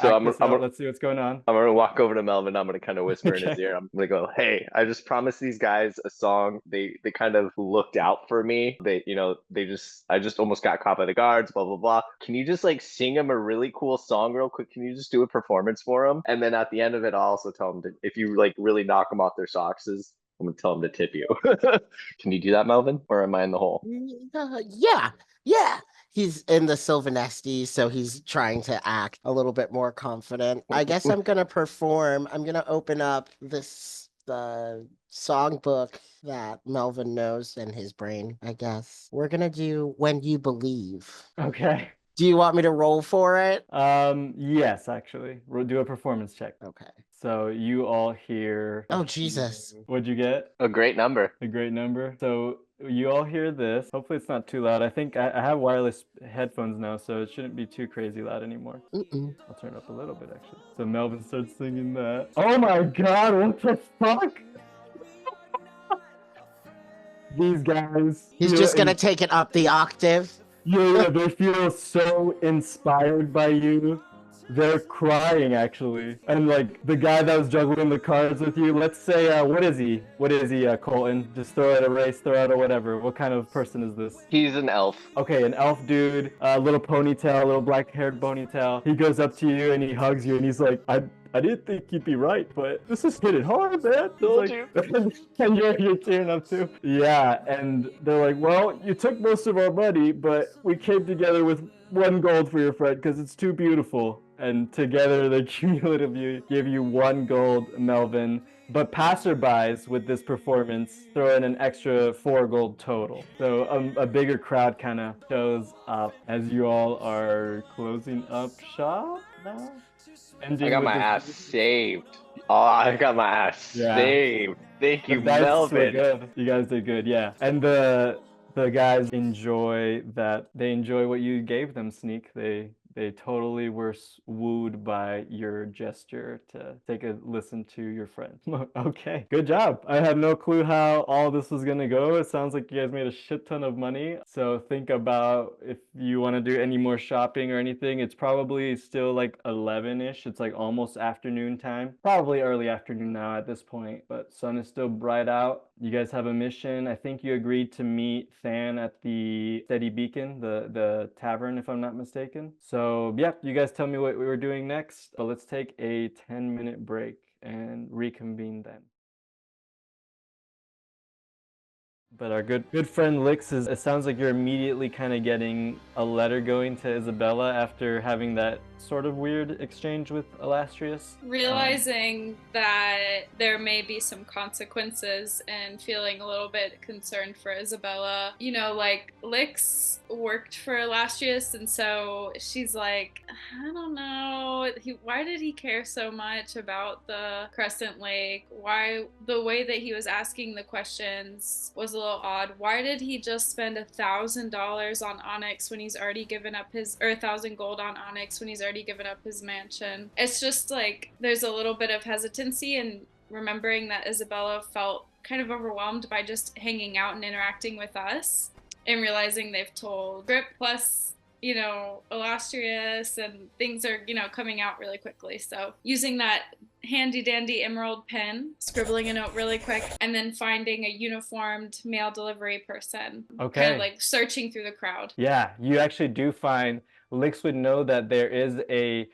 So let's see what's going on. I'm gonna walk over to Melvin. I'm gonna kind of whisper in his ear. I'm gonna go, "Hey, I just promised these guys a song. They kind of looked out for me. I just almost got caught by the guards. Blah blah blah. Can you just like sing them a really cool song real quick? Can you just do a performance for them? And then at the end of it, I'll also tell them if you like really knock them off their socks, I'm gonna tell them to tip you. Can you do that, Melvin? Or am I in the hole? Yeah. He's in the Sylvanesti, so he's trying to act a little bit more confident. I guess I'm gonna perform. I'm gonna open up the songbook that Melvin knows in his brain, I guess. We're gonna do When You Believe. Okay. Do you want me to roll for it? Yes, actually. We'll do a performance check. Okay. So you all hear... Oh, Jesus. What'd you get? A great number. A great number. So you all hear this. Hopefully it's not too loud. I think I have wireless headphones now, so it shouldn't be too crazy loud anymore. I'll turn it up a little bit, actually. So Melvin starts singing that. Oh my God, what the fuck? These guys... He's just gonna take it up the octave. Yeah, they feel so inspired by you. They're crying, actually. And, like, the guy that was juggling the cards with you, let's say, what is he? What is he, Colton? Just throw out a race, throw out a whatever. What kind of person is this? He's an elf. Okay, an elf dude, little ponytail, little black-haired ponytail. He goes up to you and he hugs you and he's like, I didn't think you'd be right, but this is hitting hard, man. Told you. And you're tearing up too. Yeah, and they're like, well, you took most of our money, but we came together with 1 gold for your friend because it's too beautiful. And together they cumulatively give you 1 gold, Melvin. But passerbys with this performance throw in an extra 4 gold total. So a bigger crowd kind of shows up as you all are closing up shop now. I got my ass saved. Oh, I got my ass saved. Thank you, Melvin. Good. You guys did good, yeah. And the guys enjoy that. They enjoy what you gave them, Sneak. They totally were wooed by your gesture to take a listen to your friend. Okay, good job. I had no clue how all this was gonna go. It sounds like you guys made a shit ton of money. So think about if you want to do any more shopping or anything. It's probably still like 11-ish. It's like almost afternoon time. Probably early afternoon now at this point, but sun is still bright out. You guys have a mission. I think you agreed to meet Than at the Steady Beacon, the tavern, if I'm not mistaken. So yeah, you guys tell me what we were doing next, but let's take a 10-minute break and reconvene then. But our good friend Lyx it sounds like you're immediately kind of getting a letter going to Isabella after having that sort of weird exchange with Ilastrius. Realizing that there may be some consequences and feeling a little bit concerned for Isabella. You know, like, Lyx worked for Ilastrius, and so she's like, I don't know, why did he care so much about the Crescent Lake? Why the way that he was asking the questions was a little odd. Why did he just spend $1,000 on Onyx when he's already given up his, or 1,000 gold on Onyx when he's already given up his mansion? It's just like there's a little bit of hesitancy, and remembering that Isabella felt kind of overwhelmed by just hanging out and interacting with us, and realizing they've told Grip plus, you know, Ilastrius, and things are, you know, coming out really quickly. So using that handy dandy emerald pen, scribbling a note really quick, and then finding a uniformed mail delivery person. Okay. Kind of like searching through the crowd. Yeah, you actually do find, Lyx would know that there's a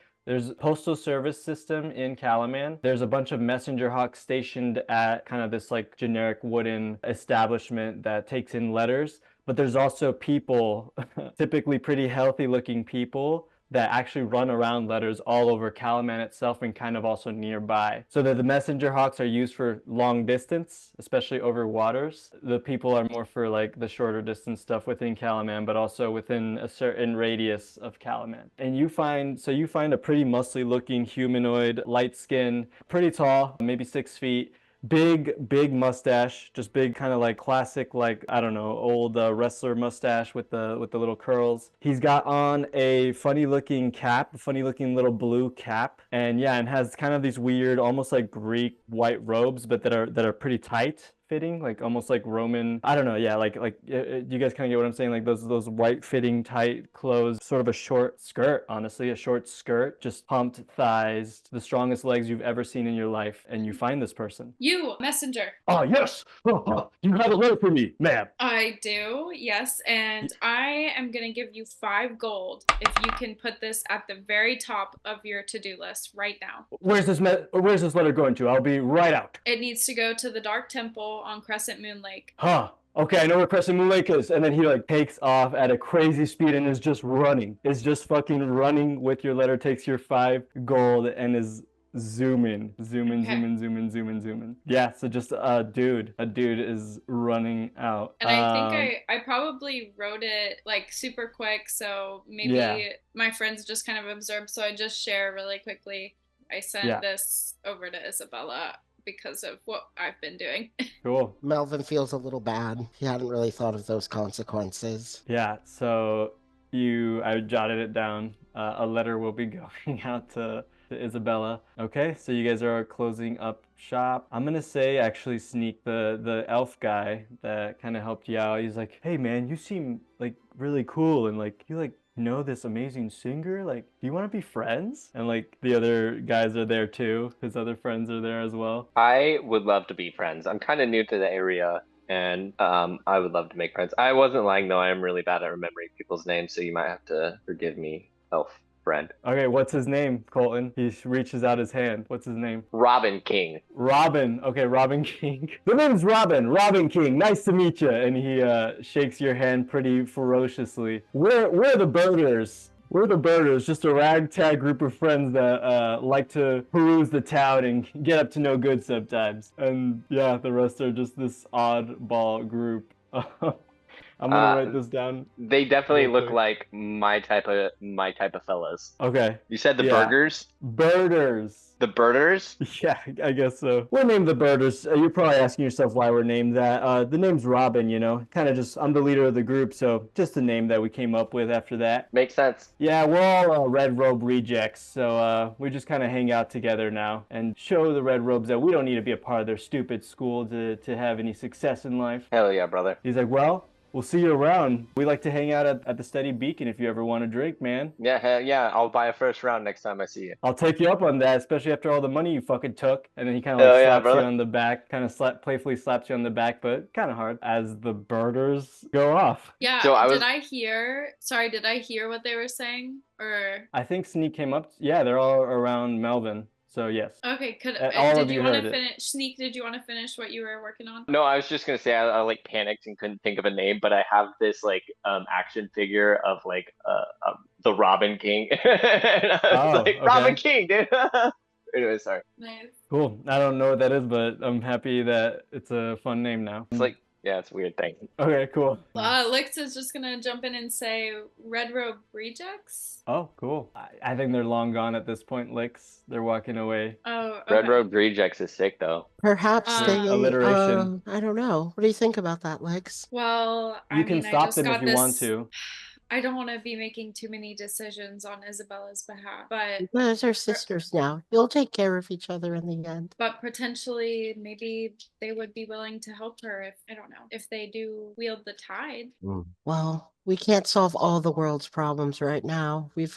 postal service system in Calaman. There's a bunch of messenger hawks stationed at kind of this like generic wooden establishment that takes in letters. But there's also people, typically pretty healthy looking people, that actually run around letters all over Calaman itself and kind of also nearby. So that the messenger hawks are used for long distance, especially over waters. The people are more for like the shorter distance stuff within Calaman, but also within a certain radius of Calaman. And you find a pretty muscly looking humanoid, light skin, pretty tall, maybe 6 feet. Big mustache, just big, kind of like classic, like, I don't know, old wrestler mustache with the little curls. He's got on a funny looking cap, a funny looking little blue cap, and yeah, and has kind of these weird, almost like Greek white robes, but that are pretty tight fitting, like almost like Roman. I don't know. Yeah, like you guys kind of get what I'm saying. Like those white fitting tight clothes, sort of a short skirt. Honestly, a short skirt, just pumped thighs, the strongest legs you've ever seen in your life, and you find this person. You, messenger. Oh yes, you have a letter for me, ma'am. I do, yes, and I am gonna give you 5 gold if you can put this at the very top of your to-do list right now. Where's this letter going to? I'll be right out. It needs to go to the Dark Temple on Crescent Moon Lake. Huh. Okay, I know where Crescent Moon Lake is. And then he like takes off at a crazy speed and is just running. Is just fucking running with your letter, takes your 5 gold and is zooming. Yeah, so just a dude is running out. And I think I probably wrote it like super quick, so maybe my friends just kind of observed, so I just share really quickly. I sent this over to Isabella because of what I've been doing. Cool. Melvin feels a little bad. He hadn't really thought of those consequences. Yeah, so I jotted it down. A letter will be going out to Isabella. Okay, so you guys are closing up shop. I'm gonna say actually Sneak, the elf guy that kind of helped you out. He's like, hey man, you seem like really cool and like you like know this amazing singer, like do you want to be friends? And like the other guys are there too, his other friends are there as well. I would love to be friends. I'm kind of new to the area, and I would love to make friends. I wasn't lying though, I am really bad at remembering people's names, so you might have to forgive me, elf friend. Okay, what's his name, Colton? He reaches out his hand. What's his name? Robin King. Robin. Okay, Robin King. The name's Robin King. Nice to meet you. And he shakes your hand pretty ferociously. We're the birders. We're the birders, just a ragtag group of friends that like to peruse the town and get up to no good sometimes. And yeah, the rest are just this oddball group. I'm gonna write this down. They definitely look like my type of fellas. Okay. You said the burgers? Birders. The birders? Yeah, I guess so. We're named the birders. You're probably asking yourself why we're named that. The name's Robin, you know. Kind of just, I'm the leader of the group, so just a name that we came up with after that. Makes sense. Yeah, we're all Red Robe rejects, so we just kind of hang out together now and show the Red Robes that we don't need to be a part of their stupid school to have any success in life. Hell yeah, brother. He's like, well, we'll see you around. We like to hang out at the Steady Beacon if you ever want to drink, man. Yeah, hell yeah. I'll buy a first round next time I see you. I'll take you up on that, especially after all the money you fucking took. And then he kind of like slaps you on the back, kind of playfully slaps you on the back, but kind of hard as the birders go off. Yeah, so did I hear what they were saying? Or I think Sneak came up. Yeah, they're all around Melvin. So yes. Okay, did you want to finish? Sneak, did you want to finish what you were working on? No, I was just gonna say I like panicked and couldn't think of a name, but I have this like action figure of like the Robin King. And I was like, okay. Robin King, dude. Anyway, sorry. Nice. Cool. I don't know what that is, but I'm happy that it's a fun name now. It's like, yeah, it's a weird thing. Okay, cool. Lyx is just gonna jump in and say Red Robe rejects. Oh, cool. I think they're long gone at this point, Lyx. They're walking away. Oh, okay. Red Robe rejects is sick though. Perhaps they alliteration. I don't know. What do you think about that, Lyx? Well, you can stop them if you want to. I don't want to be making too many decisions on Isabella's behalf, but those are sisters now. You'll take care of each other in the end. But potentially, maybe they would be willing to help her if, I don't know, if they do wield the tide. Well, we can't solve all the world's problems right now. We've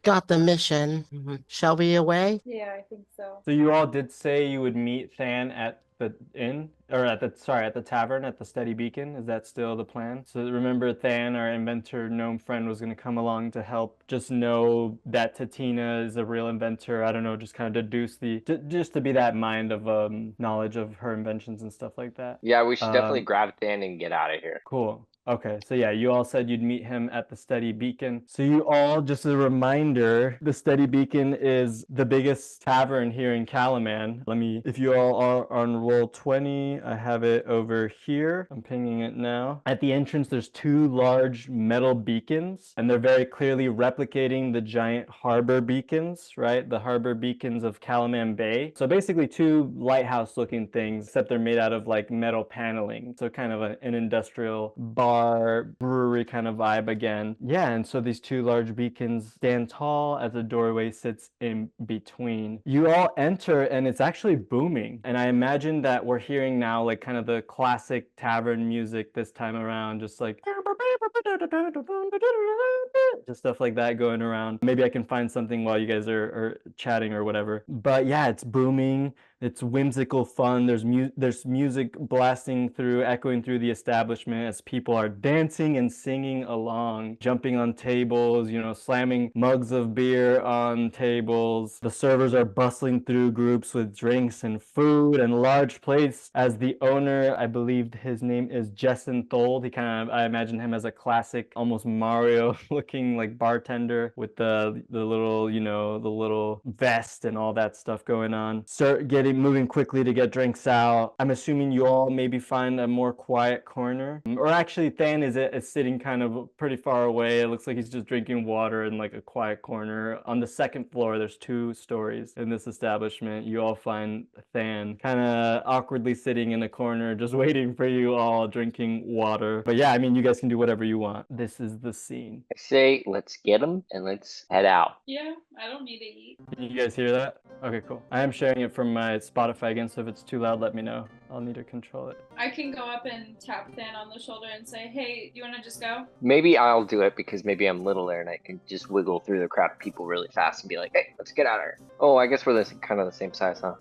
got the mission. Shall we away? Yeah, I think so. So you all did say you would meet Than at the inn, or at the tavern at the Steady Beacon. Is that still the plan? So remember, Than, our inventor gnome friend, was going to come along to help. Just know that Tatina is a real inventor. I don't know, just kind of deduce just to be that mind of knowledge of her inventions and stuff like that. Yeah, we should definitely grab Than and get out of here. Cool. Okay, so yeah, you all said you'd meet him at the Steady Beacon. So you all, just a reminder, the Steady Beacon is the biggest tavern here in Calaman. If you all are on roll 20, I have it over here. I'm pinging it now. At the entrance, there's two large metal beacons, and they're very clearly replicating the giant harbor beacons, right? The harbor beacons of Calaman Bay. So basically two lighthouse looking things, except they're made out of like metal paneling. So kind of an industrial bar brewery kind of vibe again. Yeah, and so these two large beacons stand tall as a doorway sits in between. You all enter and it's actually booming. And I imagine that we're hearing now like kind of the classic tavern music this time around, just like just stuff like that going around. Maybe I can find something while you guys are chatting or whatever. But yeah, it's booming. It's whimsical fun. There's music blasting through, echoing through the establishment as people are dancing and singing along, jumping on tables, slamming mugs of beer on tables. The servers are bustling through groups with drinks and food and large plates as the owner, I believe his name is Jessen Thold. I imagine him as a classic, almost Mario looking like bartender with the little, the little vest and all that stuff going on. Moving quickly to get drinks out. I'm assuming you all maybe find a more quiet corner. Or actually, Than is sitting kind of pretty far away. It looks like he's just drinking water in like a quiet corner. On the second floor, there's 2 stories in this establishment. You all find Than kind of awkwardly sitting in a corner, just waiting for you all, drinking water. But yeah, I mean, you guys can do whatever you want. This is the scene. I say, let's get him and let's head out. Yeah, I don't need to eat. Can you guys hear that? Okay, cool. I am sharing it from my Spotify again, so if it's too loud, let me know. I'll need to control it. I can go up and tap Than on the shoulder and say, hey, you want to just go? Maybe I'll do it because maybe I'm littler and I can just wiggle through the crowd of people really fast and be like, hey, let's get out of here. Oh, I guess we're kind of the same size, huh?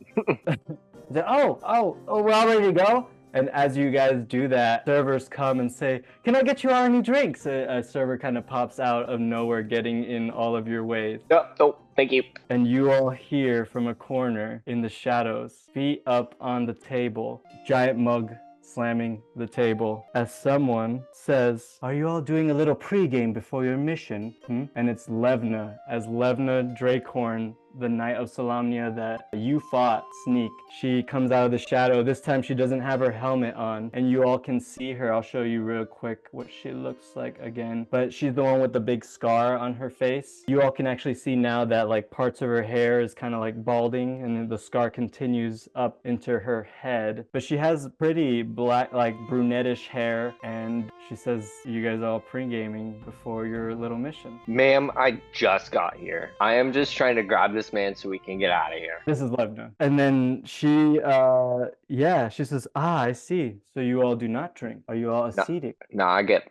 We're all ready to go? And as you guys do that, servers come and say, can I get you all any drinks? A server kind of pops out of nowhere, getting in all of your ways. No, thank you. And you all hear from a corner in the shadows, feet up on the table, giant mug slamming the table, as someone says, are you all doing a little pregame before your mission? And it's Levna, as Levna Dracorn, the Knight of Solamnia that you fought, Sneak. She comes out of the shadow. This time she doesn't have her helmet on, and you all can see her. I'll show you real quick what she looks like again. But she's the one with the big scar on her face. You all can actually see now that like parts of her hair is kind of like balding, and then the scar continues up into her head. But she has pretty black, like brunettish hair, and she says, you guys all pre-gaming before your little mission. Ma'am, I just got here. I am just trying to grab this man so we can get out of here. This is Levna. And then she says, I see. So you all do not drink. Are you all ascetic? No, I get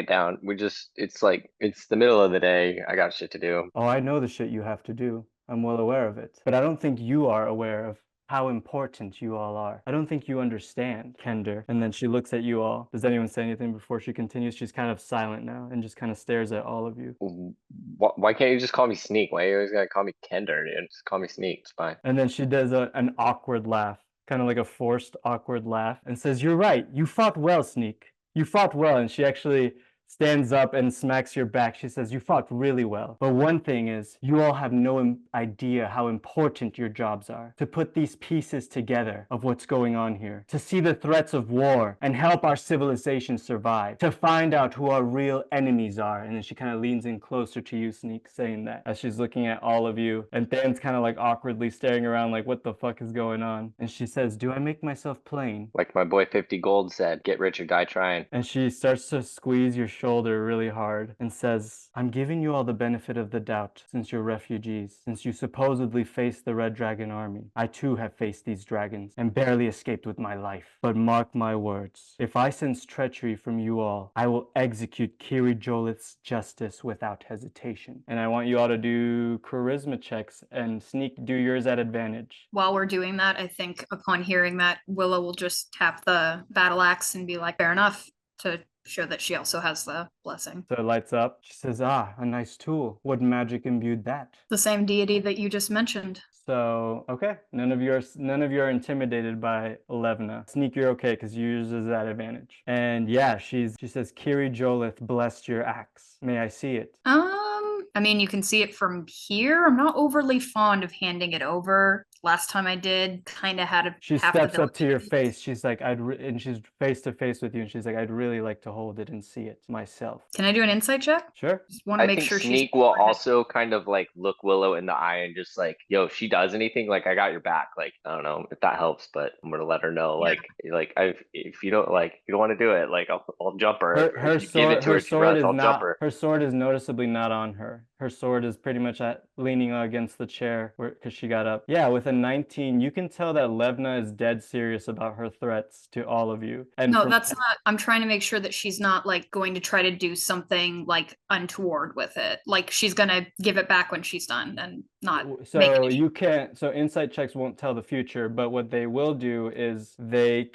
down. It's the middle of the day. I got shit to do. Oh, I know the shit you have to do. I'm well aware of it. But I don't think you are aware of how important you all are. I don't think you understand, Kender. And then she looks at you all. Does anyone say anything before she continues? She's kind of silent now and just kind of stares at all of you. Why can't you just call me Sneak? Why you always gotta call me Kender, dude? Just call me Sneak. It's fine. And then she does an awkward laugh, kind of like a forced awkward laugh, and says, you're right. You fought well, Sneak. You fought well. And she actually stands up and smacks your back. She says, you fought really well. But one thing is, you all have no idea how important your jobs are. To put these pieces together of what's going on here. To see the threats of war and help our civilization survive. To find out who our real enemies are. And then she kind of leans in closer to you, Sneak, saying that as she's looking at all of you. And Than's kind of like awkwardly staring around like, what the fuck is going on? And she says, do I make myself plain? Like my boy 50 Gold said, get rich or die trying. And she starts to squeeze your shoulder really hard and says, I'm giving you all the benefit of the doubt since you're refugees, since you supposedly faced the Red Dragon army. I too have faced these dragons and barely escaped with my life. But mark my words, if I sense treachery from you all, I will execute Kiri Jolith's justice without hesitation. And I want you all to do charisma checks, and Sneak, do yours at advantage. While we're doing that, I think upon hearing that, Willow will just tap the battle axe and be like, fair enough, to show that she also has the blessing. So it lights up. She says, a nice tool. What magic imbued that? The same deity that you just mentioned. So, okay, none of you are intimidated by Levna. Sneak, you're okay because you use that advantage. And yeah, she says, Kiri Jolith blessed your axe. May I see it? I mean, you can see it from here. I'm not overly fond of handing it over. Last time I did, kind of had a. She steps up to your face. She's like, and she's face to face with you, and she's like, I'd really like to hold it and see it myself. Can I do an insight check? Sure. Just want to make think sure Sneak will also kind of like look Willow in the eye and just like, yo, if she does anything, like I got your back. Like, I don't know if that helps, but I'm gonna let her know. Like if you don't want to do it, like I'll jump her. Her sword is noticeably not on her. Her sword is pretty much leaning against the chair because she got up. Yeah, with a 19, you can tell that Levna is dead serious about her threats to all of you. And no, that's not. I'm trying to make sure that she's not like going to try to do something like untoward with it. Like she's gonna give it back when she's done and not. So you can't. So insight checks won't tell the future, but what they will do is you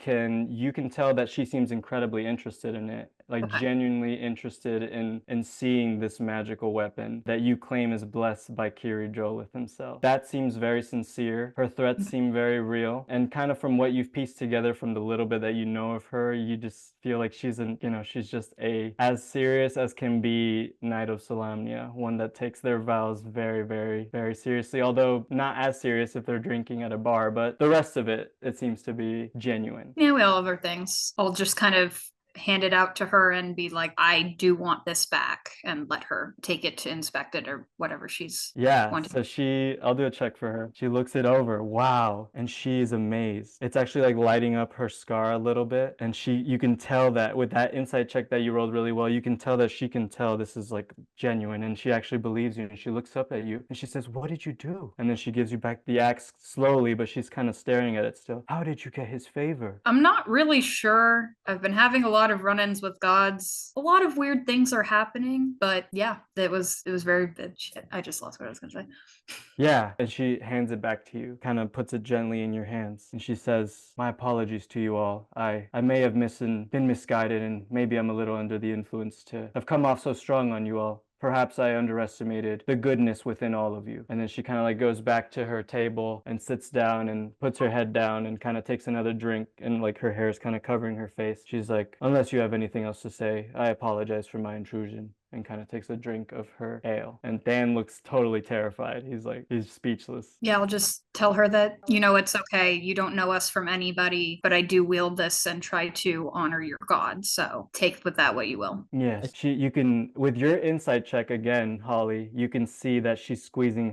can tell that she seems incredibly interested in it. Like genuinely interested in seeing this magical weapon that you claim is blessed by Kiri Jolith himself. That seems very sincere. Her threats seem very real. And kind of from what you've pieced together from the little bit that you know of her, you just feel like she's just as serious as can be Knight of Solamnia, one that takes their vows very, very, very seriously, although not as serious if they're drinking at a bar, but the rest of it seems to be genuine. Yeah, we all have our things. I'll just kind of hand it out to her and be like, I do want this back, and let her take it to inspect it or whatever she's wanting. So I'll do a check for her. She looks it over. Wow. And she is amazed. It's actually like lighting up her scar a little bit. And you can tell that with that insight check that you rolled really well, you can tell that she can tell this is like genuine, and she actually believes you, and she looks up at you and she says, what did you do? And then she gives you back the axe slowly, but she's kind of staring at it still. How did you get his favor? I'm not really sure. I've been having a lot of run-ins with gods. A lot of weird things are happening, but yeah, it was very shit. I just lost what I was gonna say. Yeah, and she hands it back to you, kind of puts it gently in your hands, and she says, my apologies to you all. I may have been misguided, and maybe I'm a little under the influence to have come off so strong on you all. Perhaps I underestimated the goodness within all of you. And then she kind of like goes back to her table and sits down and puts her head down and kind of takes another drink, and like her hair is kind of covering her face. She's like, unless you have anything else to say, I apologize for my intrusion. And kind of takes a drink of her ale. And Dan looks totally terrified. He's speechless. Yeah, I'll just tell her that, it's okay. You don't know us from anybody, but I do wield this and try to honor your god. So take with that what you will. Yes, you can, with your insight check again, Holly, you can see that she's squeezing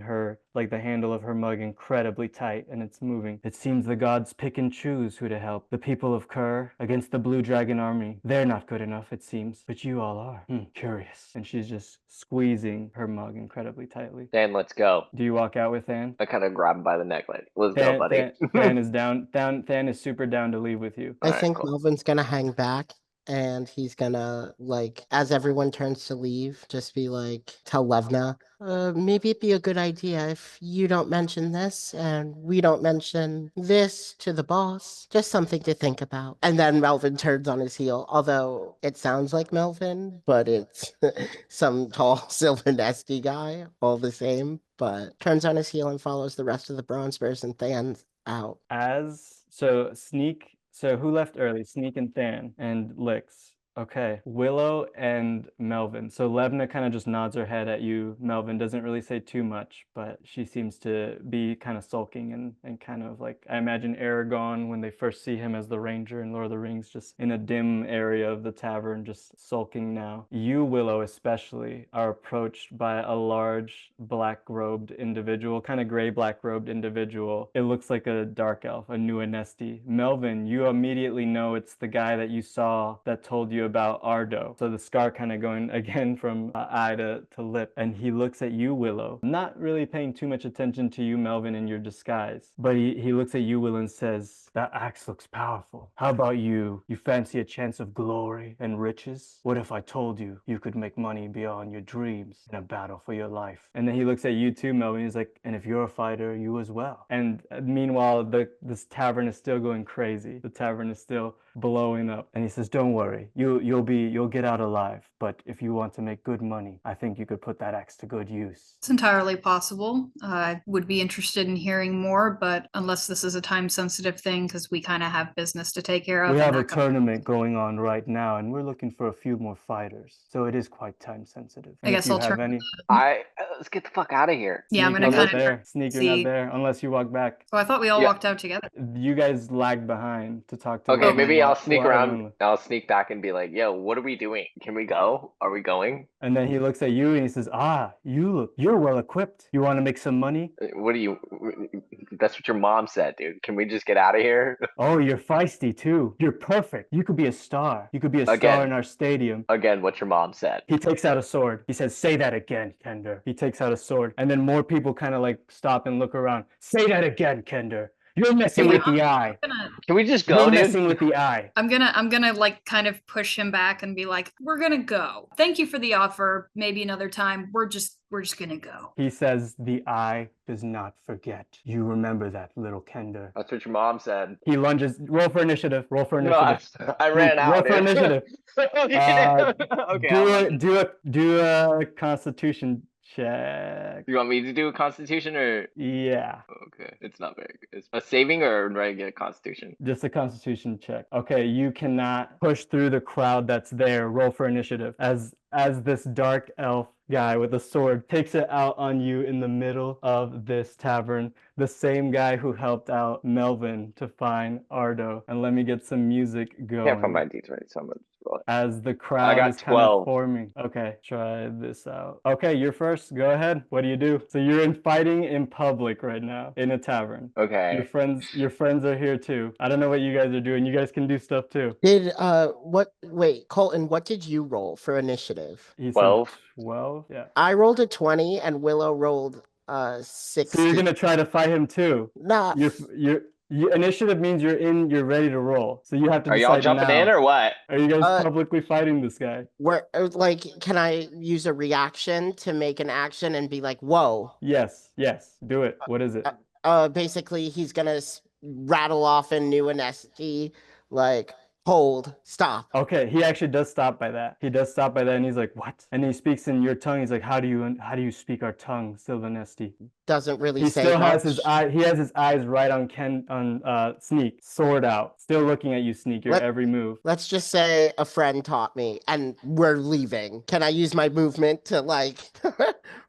the handle of her mug incredibly tight, and it's moving. It seems the gods pick and choose who to help. The people of Kerr against the Blue Dragon army. They're not good enough, it seems. But you all are. Curious. And she's just squeezing her mug incredibly tightly. Dan, let's go. Do you walk out with Than? I kind of grab him by the neck, like, let's go, buddy. Than is down. Than is super down to leave with you. I think Melvin's gonna hang back, and he's gonna, as everyone turns to leave, just be like, tell Levna, maybe it'd be a good idea if you don't mention this and we don't mention this to the boss. Just something to think about. And then Melvin turns on his heel, although it sounds like Melvin, but it's some tall silver nesty guy, all the same, but turns on his heel and follows the rest of the Bronze Bears and Than's out. So who left early? Sneak and Than and Lyx. Okay, Willow and Melvin. So Levna kind of just nods her head at you. Melvin doesn't really say too much, but she seems to be kind of sulking and kind of like, I imagine Aragorn when they first see him as the ranger in Lord of the Rings, just in a dim area of the tavern, just sulking now. You, Willow especially, are approached by a large black-robed individual, kind of gray black-robed individual. It looks like a dark elf, a Nuanesti. Melvin, you immediately know it's the guy that you saw that told you about Ardo. So the scar kind of going again from eye to lip. And he looks at you, Willow, not really paying too much attention to you, Melvin, in your disguise. But he looks at you, Willow, and says, that axe looks powerful. How about you? You fancy a chance of glory and riches? What if I told you you could make money beyond your dreams in a battle for your life? And then he looks at you too, Melvin. He's like, and if you're a fighter, you as well. And meanwhile, this tavern is still going crazy. The tavern is still blowing up. And he says, don't worry. You you'll get out alive. But if you want to make good money, I think you could put that axe to good use. It's entirely possible. I would be interested in hearing more, but unless this is a time-sensitive thing, because we kind of have business to take care of. We have a tournament going on right now, and we're looking for a few more fighters. So it is quite time-sensitive. I guess I'll turn. Let's get the fuck out of here. Yeah, I'm gonna kind of sneak. You're not there unless you walk back. Oh, I thought we all walked out together. You guys lagged behind to talk to. Okay, maybe I'll sneak around. I'll sneak back and be like, "Yo, what are we doing? Can we go? Are we going?" And then he looks at you and he says, you're well equipped. You want to make some money? What do you, that's what your mom said, dude. Can we just get out of here? Oh, you're feisty too. You're perfect. You could be a star. You could be a star in our stadium. Again, what your mom said. He takes out a sword. He says, say that again, Kender. He takes out a sword. And then more people kind of like stop and look around. Say that again, Kender. You're messing with the eye. Can we just go, You're dude? messing with the eye. I'm gonna like kind of push him back and be like, we're gonna go. Thank you for the offer. Maybe another time. We're just gonna go. He says the eye does not forget. You remember that, little Kender. That's what your mom said. He lunges. Roll for initiative. Roll for initiative. No, I ran out. Roll for initiative. Okay. Do a Constitution check. You want me to do a Constitution or? Yeah. Okay, it's not very good. It's a saving or regular Constitution? Just a Constitution check. Okay, you cannot push through the crowd that's there. Roll for initiative. As this dark elf guy with a sword takes it out on you in the middle of this tavern, the same guy who helped out Melvin to find Ardo. And let me get some music going. Can't find my D20, so I'm gonna roll it. As the crowd is 12. kind of forming. Okay, try this out. Okay, you're first. Go ahead. What do you do? So you're fighting in public right now in a tavern. Okay. Your friends are here too. I don't know what you guys are doing. You guys can do stuff too. Wait, Colton, what did you roll for initiative? 12. 12? Yeah. I rolled a 20 and Willow rolled 6. So you're gonna try to fight him too. Nah. Initiative means you're ready to roll. So you have to decide. Are y'all jumping in or what? Are you guys publicly fighting this guy? Can I use a reaction to make an action and be like, whoa? Yes, do it. What is it? Basically he's gonna rattle off in new Anesti, like, hold, stop. Okay, he actually does stop by that. And he's like, what? And he speaks in your tongue. He's like, how do you speak our tongue, Sylvanesti? Doesn't really he say still much. Has his eye. He has his eyes right on Sneak, sword out, still looking at you, Sneak, your every move. Let's just say a friend taught me and we're leaving. Can I use my movement to like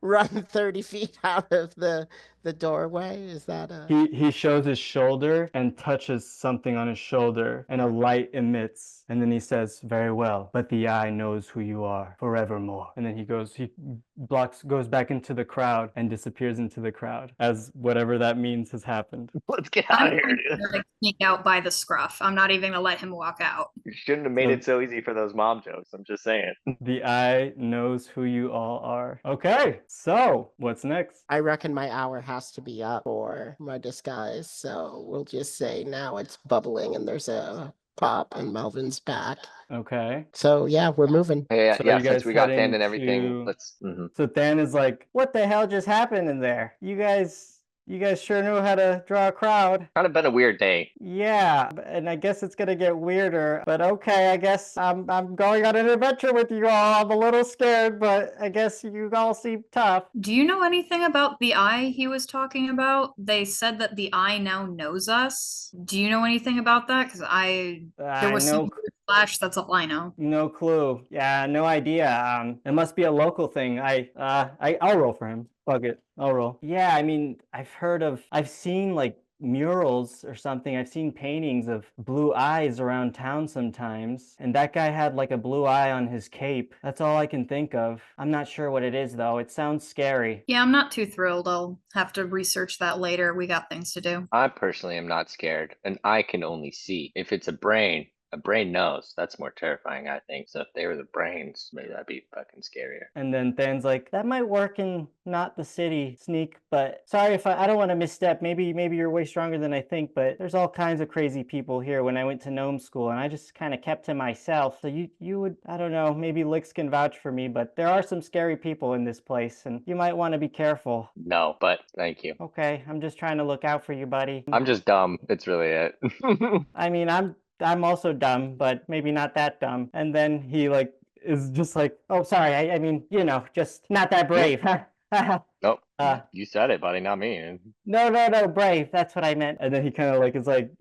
run 30 feet out of the doorway? Is that He shows his shoulder and touches something on his shoulder and a light emits. And then he says, very well, but the eye knows who you are forevermore. And then he goes back into the crowd and disappears into the crowd as whatever that means has happened. Let's get out of here, dude. Like, sneak out by the scruff. I'm not even gonna let him walk out. You shouldn't have made it so easy for those mom jokes. I'm just saying. The eye knows who you all are. Okay, so what's next? I reckon my hour has to be up for my disguise. So we'll just say now it's bubbling and there's a pop and Melvin's back. Okay. So yeah, we're moving. Yeah, So since we got Than and everything, let's. So Than is like, what the hell just happened in there? You guys sure know how to draw a crowd. Kind of been a weird day. Yeah, and I guess it's gonna get weirder. But okay, I guess I'm going on an adventure with you all. I'm a little scared, but I guess you all seem tough. Do you know anything about the eye he was talking about? They said that the eye now knows us. Do you know anything about that? Because there was some flash. That's all I know. No clue. Yeah, no idea. It must be a local thing. I'll roll for him. Fuck it. I'll roll. Yeah, I mean, I've seen like murals or something. I've seen paintings of blue eyes around town sometimes. And that guy had like a blue eye on his cape. That's all I can think of. I'm not sure what it is though. It sounds scary. Yeah, I'm not too thrilled. I'll have to research that later. We got things to do. I personally am not scared. An eye can only see. If it's a brain knows. That's more terrifying, I think. So if they were the brains, maybe that'd be fucking scarier. And then Than's like, that might work in not the city, Sneak, but sorry if I don't want to misstep. Maybe you're way stronger than I think, but there's all kinds of crazy people here when I went to gnome school, and I just kind of kept to myself. So you would, I don't know, maybe Lyx can vouch for me, but there are some scary people in this place, and you might want to be careful. No, but thank you. Okay, I'm just trying to look out for you, buddy. I'm just dumb. It's really it. I mean, I'm also dumb, but maybe not that dumb. And then he like is just like, oh, sorry. I mean, just not that brave. Nope. Uh, You said it, buddy, not me. no, brave. That's what I meant. And then he kind of like is like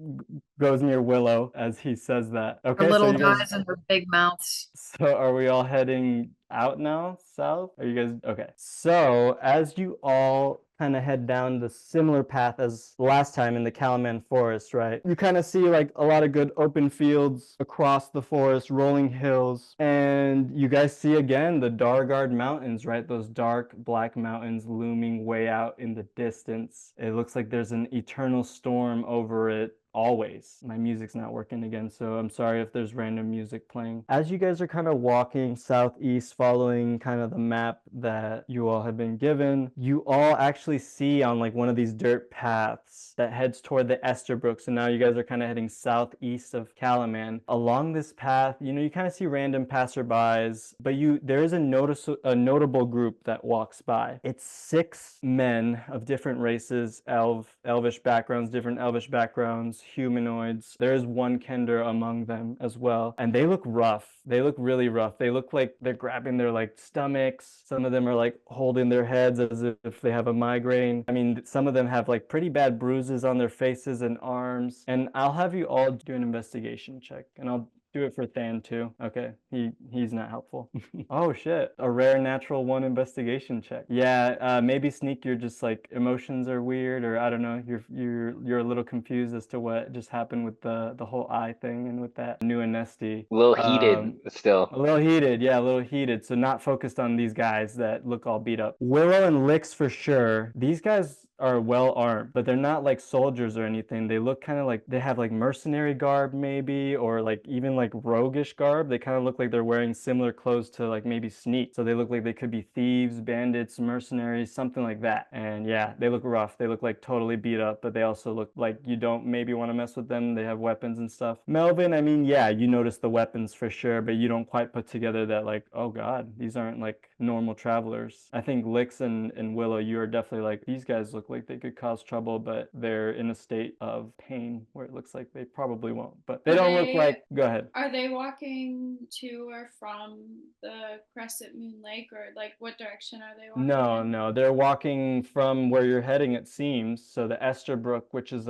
goes near Willow as he says that. The Okay, so little you guys. guys and their big mouths. So are we all heading out now, south? Are you guys okay? So as you all kind of head down the similar path as last time in the Calaman Forest, right? You kind of see like a lot of good open fields across the forest, rolling hills, and you guys see again the Dargard Mountains, right? Those dark black mountains looming way out in the distance. It looks like there's an eternal storm over it. Always. My music's not working again, so I'm sorry if there's random music playing. As you guys are kind of walking southeast, following kind of the map that you all have been given, you all actually see on like one of these dirt paths that heads toward the Esterbrook. So now you guys are kind of heading southeast of Calaman. Along this path, you kind of see random passerbys, but there is a notable group that walks by. It's 6 men of different races, elvish backgrounds, different elvish backgrounds, humanoids. There is one Kender among them as well, and they look rough. They look really rough. They look like they're grabbing their like stomachs. Some of them are like holding their heads as if they have a migraine. I mean, some of them have like pretty bad bruises on their faces and arms. And I'll have you all do an investigation check, and I'll do it for Than too. Okay, he's not helpful. Oh shit, a rare natural 1 investigation check. Yeah, maybe Sneak, you're just like emotions are weird, or I don't know, you're a little confused as to what just happened with the whole eye thing and with that new Anesti. A little heated still. A little heated, yeah, a little heated. So not focused on these guys that look all beat up. Willow and Lyx for sure. These guys are well armed, but they're not like soldiers or anything. They look kind of like they have like mercenary garb maybe, or like even like roguish garb. They kind of look like they're wearing similar clothes to like maybe Sneak. So they look like they could be thieves, bandits, mercenaries, something like that. And yeah, they look rough. They look like totally beat up, but they also look like you don't maybe want to mess with them. They have weapons and stuff. Melvin, I mean, yeah, you notice the weapons for sure, but you don't quite put together that like, oh God, these aren't like normal travelers. I think Lyx and Willow, you are definitely like, these guys look like they could cause trouble, but they're in a state of pain where it looks like they probably won't. But they don't look like, go ahead. Are they walking to or from the Crescent Moon Lake, or like what direction are they walking? No, they're walking from where you're heading, it seems. So the Esterbrook, which is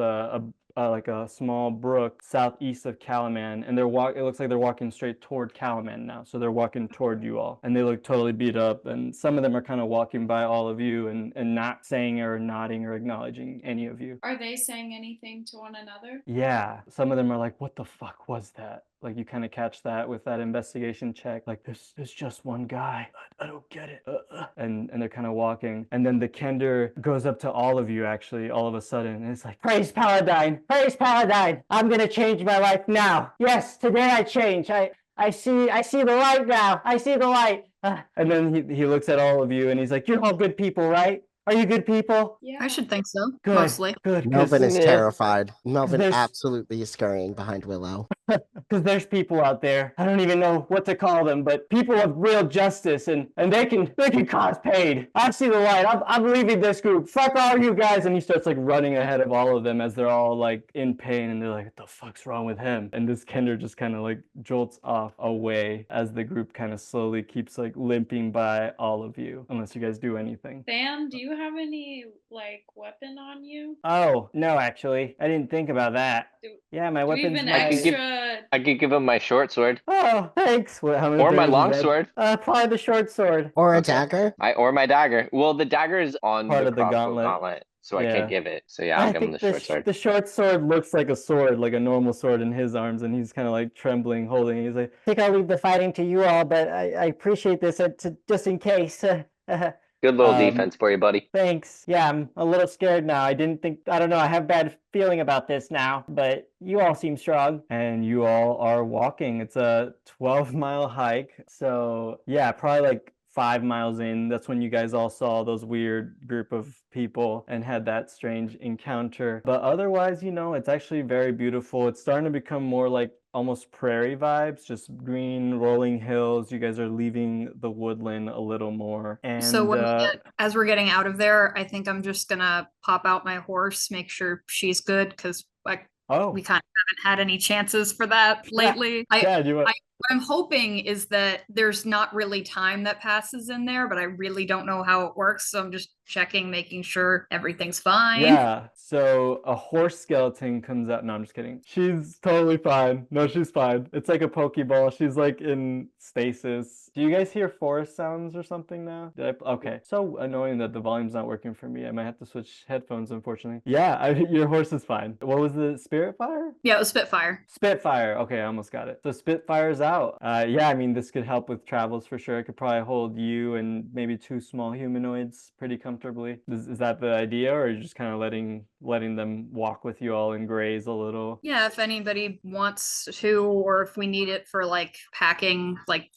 like a small brook southeast of Calaman, and it looks like they're walking straight toward Calaman now. So they're walking toward you all, and they look totally beat up, and some of them are kind of walking by all of you and not saying or nodding or acknowledging any of you. Are they saying anything to one another? Yeah, some of them are like, what the fuck was that? Like you kind of catch that with that investigation check. Like there's just one guy. I don't get it. And they're kind of walking. And then the Kender goes up to all of you actually all of a sudden. And it's like, praise Paladine. Praise Paladine. I'm going to change my life now. Yes, today I change. I see the light now. I see the light. And then he looks at all of you and he's like, you're all good people, right? Are you good people? Yeah. I should think so. Good, Mostly. Good. Melvin is Yeah. terrified. Melvin absolutely is scurrying behind Willow. Because there's people out there, I don't even know what to call them, but people of real justice, and they can cause pain. I see the light. I'm leaving this group. Fuck all you guys. And he starts like running ahead of all of them as they're all like in pain, and they're like, what the fuck's wrong with him? And this Kender just kind of like jolts off away as the group kind of slowly keeps like limping by all of you, unless you guys do anything. Than, do you have any like weapon on you? Oh, no, actually. I didn't think about that. Yeah, my weapon's Do you have an my... extra? I could give him my short sword. Oh, thanks. How many Or my things is long that? sword. Probably the short sword. Or a dagger? Or my dagger. Well, the dagger is on Part the of the crossbow gauntlet. so I Yeah. can't give it. So yeah, I'll give him the short sword. The short sword looks like a sword, like a normal sword in his arms, and he's kind of like trembling, holding it. He's like, I think I'll leave the fighting to you all, but I appreciate this just in case. Good little defense for you, buddy. Thanks. Yeah, I'm a little scared now. I don't know, I have bad feeling about this now, but you all seem strong. And you all are walking. It's a 12-mile hike. So yeah, probably like 5 miles in, that's when you guys all saw those weird group of people and had that strange encounter. But otherwise, it's actually very beautiful. It's starting to become more like almost prairie vibes, just green rolling hills. You guys are leaving the woodland a little more. And So as we're getting out of there, I think I'm just gonna pop out my horse, make sure she's good, because Oh. We kind of haven't had any chances for that lately. What I'm hoping is that there's not really time that passes in there, but I really don't know how it works. So I'm just checking, making sure everything's fine. Yeah. So a horse skeleton comes out. No, I'm just kidding. She's totally fine. No, she's fine. It's like a Pokeball. She's like in stasis. Do you guys hear forest sounds or something now? Okay. So annoying that the volume's not working for me. I might have to switch headphones, unfortunately. Yeah, your horse is fine. What was the Spirit Fire? Yeah, it was Spitfire. Spitfire. Okay, I almost got it. So Spitfire's out. Yeah, I mean, this could help with travels for sure. It could probably hold you and maybe 2 small humanoids pretty comfortably. Is that the idea, or are you just kind of letting them walk with you all and graze a little? Yeah, if anybody wants to, or if we need it for like packing, like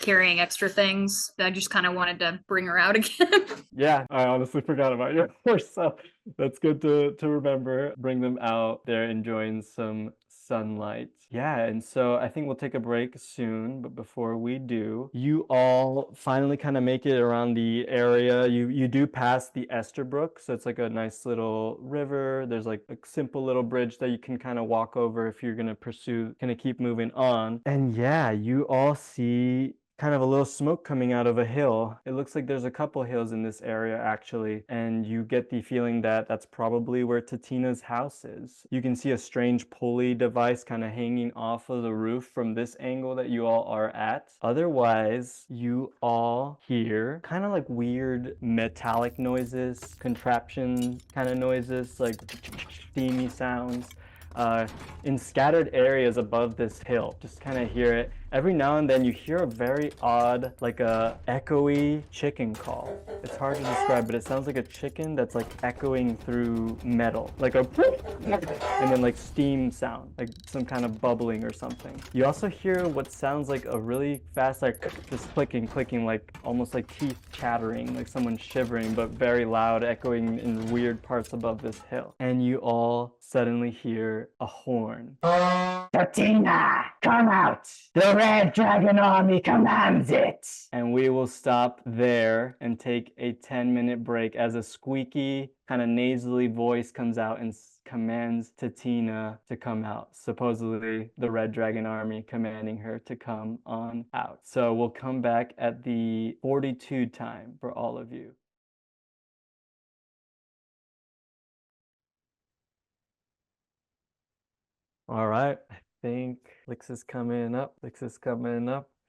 carrying extra things. I just kind of wanted to bring her out again. Yeah, I honestly forgot about your horse, so that's good to remember. Bring them out. They're enjoying some sunlight. Yeah, and so I think we'll take a break soon, but before we do, you all finally kind of make it around the area. You do pass the Esterbrook, so it's like a nice little river. There's like a simple little bridge that you can kind of walk over if you're gonna keep moving on. And yeah, you all see kind of a little smoke coming out of a hill. It looks like there's a couple hills in this area actually, and you get the feeling that that's probably where Tatina's house is. You can see a strange pulley device kind of hanging off of the roof from this angle that you all are at. Otherwise, you all hear kind of like weird metallic noises, contraption kind of noises, like steamy sounds. In scattered areas above this hill. Just kind of hear it. Every now and then you hear a very odd, like a echoey chicken call. It's hard to describe, but it sounds like a chicken that's like echoing through metal. Like a and then like steam sound, like some kind of bubbling or something. You also hear what sounds like a really fast, like just clicking, like almost like teeth chattering, like someone shivering, but very loud, echoing in weird parts above this hill. And you all suddenly hear a horn. Tatina, come out! The Red Dragon Army commands it! And we will stop there and take a 10-minute break as a squeaky, kind of nasally voice comes out and commands Tatina to come out. Supposedly the Red Dragon Army commanding her to come on out. So we'll come back at the 42 time for all of you. All right, I think Lyx is coming up. I feel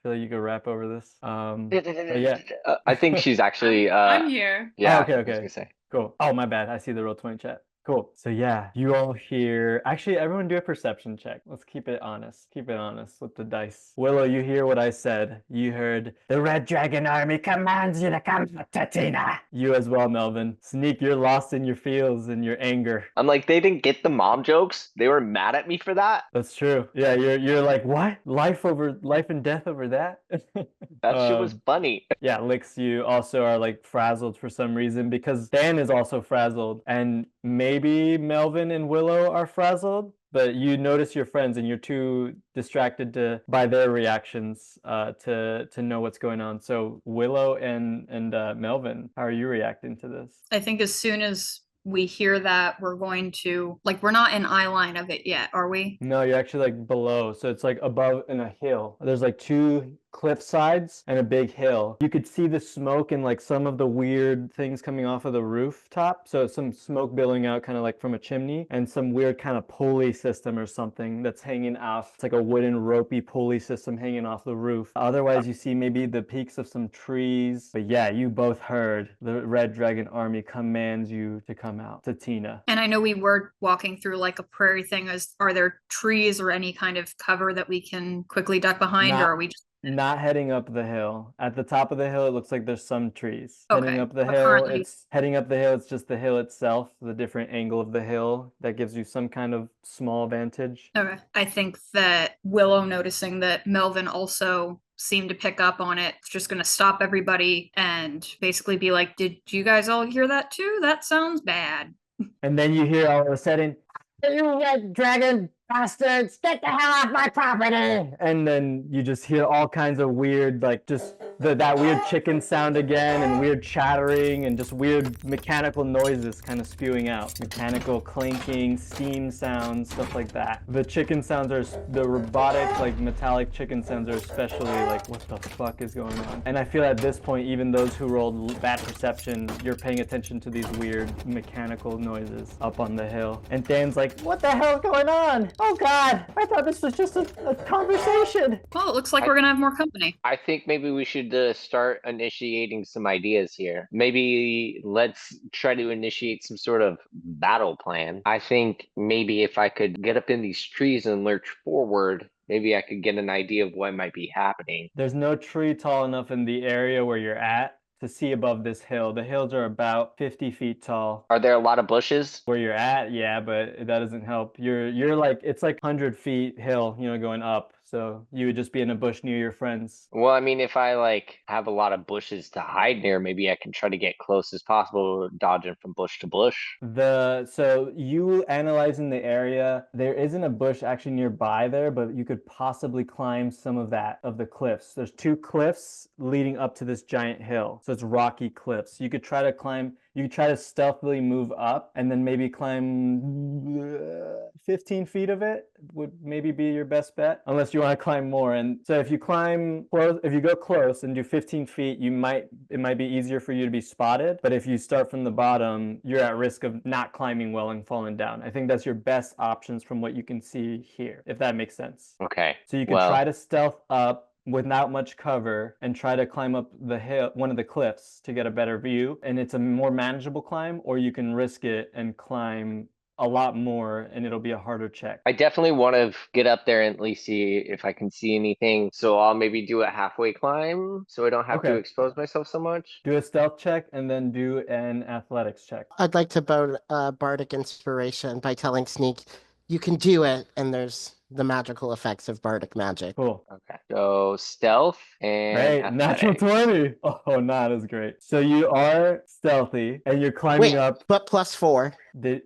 like you could rap over this. Yeah. I think she's actually. I'm here. Yeah. Oh, okay. I was gonna say. Cool. Oh, my bad. I see the Roll20 chat. Cool. So yeah, you all hear. Actually, everyone do a perception check. Let's keep it honest. Keep it honest with the dice. Willow, you hear what I said. You heard the Red Dragon Army commands you to come to Tatina. You as well, Melvin. Sneak, you're lost in your feels and your anger. I'm like, they didn't get the mom jokes. They were mad at me for that. That's true. Yeah, you're like, what? Life and death over that? That shit was funny. Yeah, Lyx, you also are like frazzled for some reason because Dan is also frazzled, and maybe Melvin and Willow are frazzled, but you notice your friends and you're too distracted by their reactions to know what's going on. So Willow and Melvin, how are you reacting to this? I think as soon as we hear that, we're going to, like, we're not in eye line of it yet, are we? No, you're actually like below. So it's like above in a hill. There's like 2 cliff sides and a big hill. You could see the smoke and like some of the weird things coming off of the rooftop. So some smoke billowing out kind of like from a chimney, and some weird kind of pulley system or something that's hanging off. It's like a wooden ropey pulley system hanging off the roof. Otherwise, you see maybe the peaks of some trees. But yeah, you both heard the Red Dragon Army commands you to come out. Tatina. And I know we were walking through like a prairie thing. Are there trees or any kind of cover that we can quickly duck behind, or are we just not heading up the hill? At the top of the hill, it looks like there's some trees. Okay. Heading up the hill, it's just the hill itself, the different angle of the hill that gives you some kind of small vantage. Okay. I think that Willow, noticing that Melvin also seemed to pick up on it, is just going to stop everybody and basically be like, did you guys all hear that too? That sounds bad. And then you hear all of a sudden, you Red Dragon bastards, get the hell off my property. And then you just hear all kinds of weird, like just that weird chicken sound again, and weird chattering, and just weird mechanical noises kind of spewing out. Mechanical clinking, steam sounds, stuff like that. The chicken sounds are, the robotic, like metallic chicken sounds are especially like, what the fuck is going on? And I feel at this point, even those who rolled bad perception, you're paying attention to these weird mechanical noises up on the hill. And Dan's like, what the hell's going on? Oh God, I thought this was just a conversation. Well, it looks like we're gonna have more company. I think maybe we should start initiating some ideas here. Maybe let's try to initiate some sort of battle plan. I think maybe if I could get up in these trees and lurch forward, maybe I could get an idea of what might be happening. There's no tree tall enough in the area where you're at to see above this hill. The hills are about 50 feet tall. Are there a lot of bushes? Where you're at, yeah, but that doesn't help. You're like, it's like 100 feet hill, you know, going up. So you would just be in a bush near your friends. Well, I mean, if I like have a lot of bushes to hide near, maybe I can try to get close as possible, dodging from bush to bush. So you analyzing the area, there isn't a bush actually nearby there, but you could possibly climb some of the cliffs. There's 2 cliffs leading up to this giant hill. So it's rocky cliffs. You could try to climb. You could try to stealthily move up and then maybe climb 15 feet of it would maybe be your best bet, unless you want to climb more. And so if you climb close, if you go close and do 15 feet, it might be easier for you to be spotted. But if you start from the bottom, you're at risk of not climbing well and falling down. I think that's your best options from what you can see here, if that makes sense. Okay. So you can try to stealth up without much cover and try to climb up the hill, one of the cliffs, to get a better view, and it's a more manageable climb, or you can risk it and climb a lot more and it'll be a harder check. I definitely want to get up there and at least see if I can see anything, so I'll maybe do a halfway climb so I don't have to expose myself so much. Do a stealth check and then do an athletics check. I'd like to bardic inspiration by telling Sneak, you can do it, and there's the magical effects of bardic magic. Cool. Okay. So stealth and great. Natural 20. Oh, not as great. So you are stealthy and you're climbing up. But +4.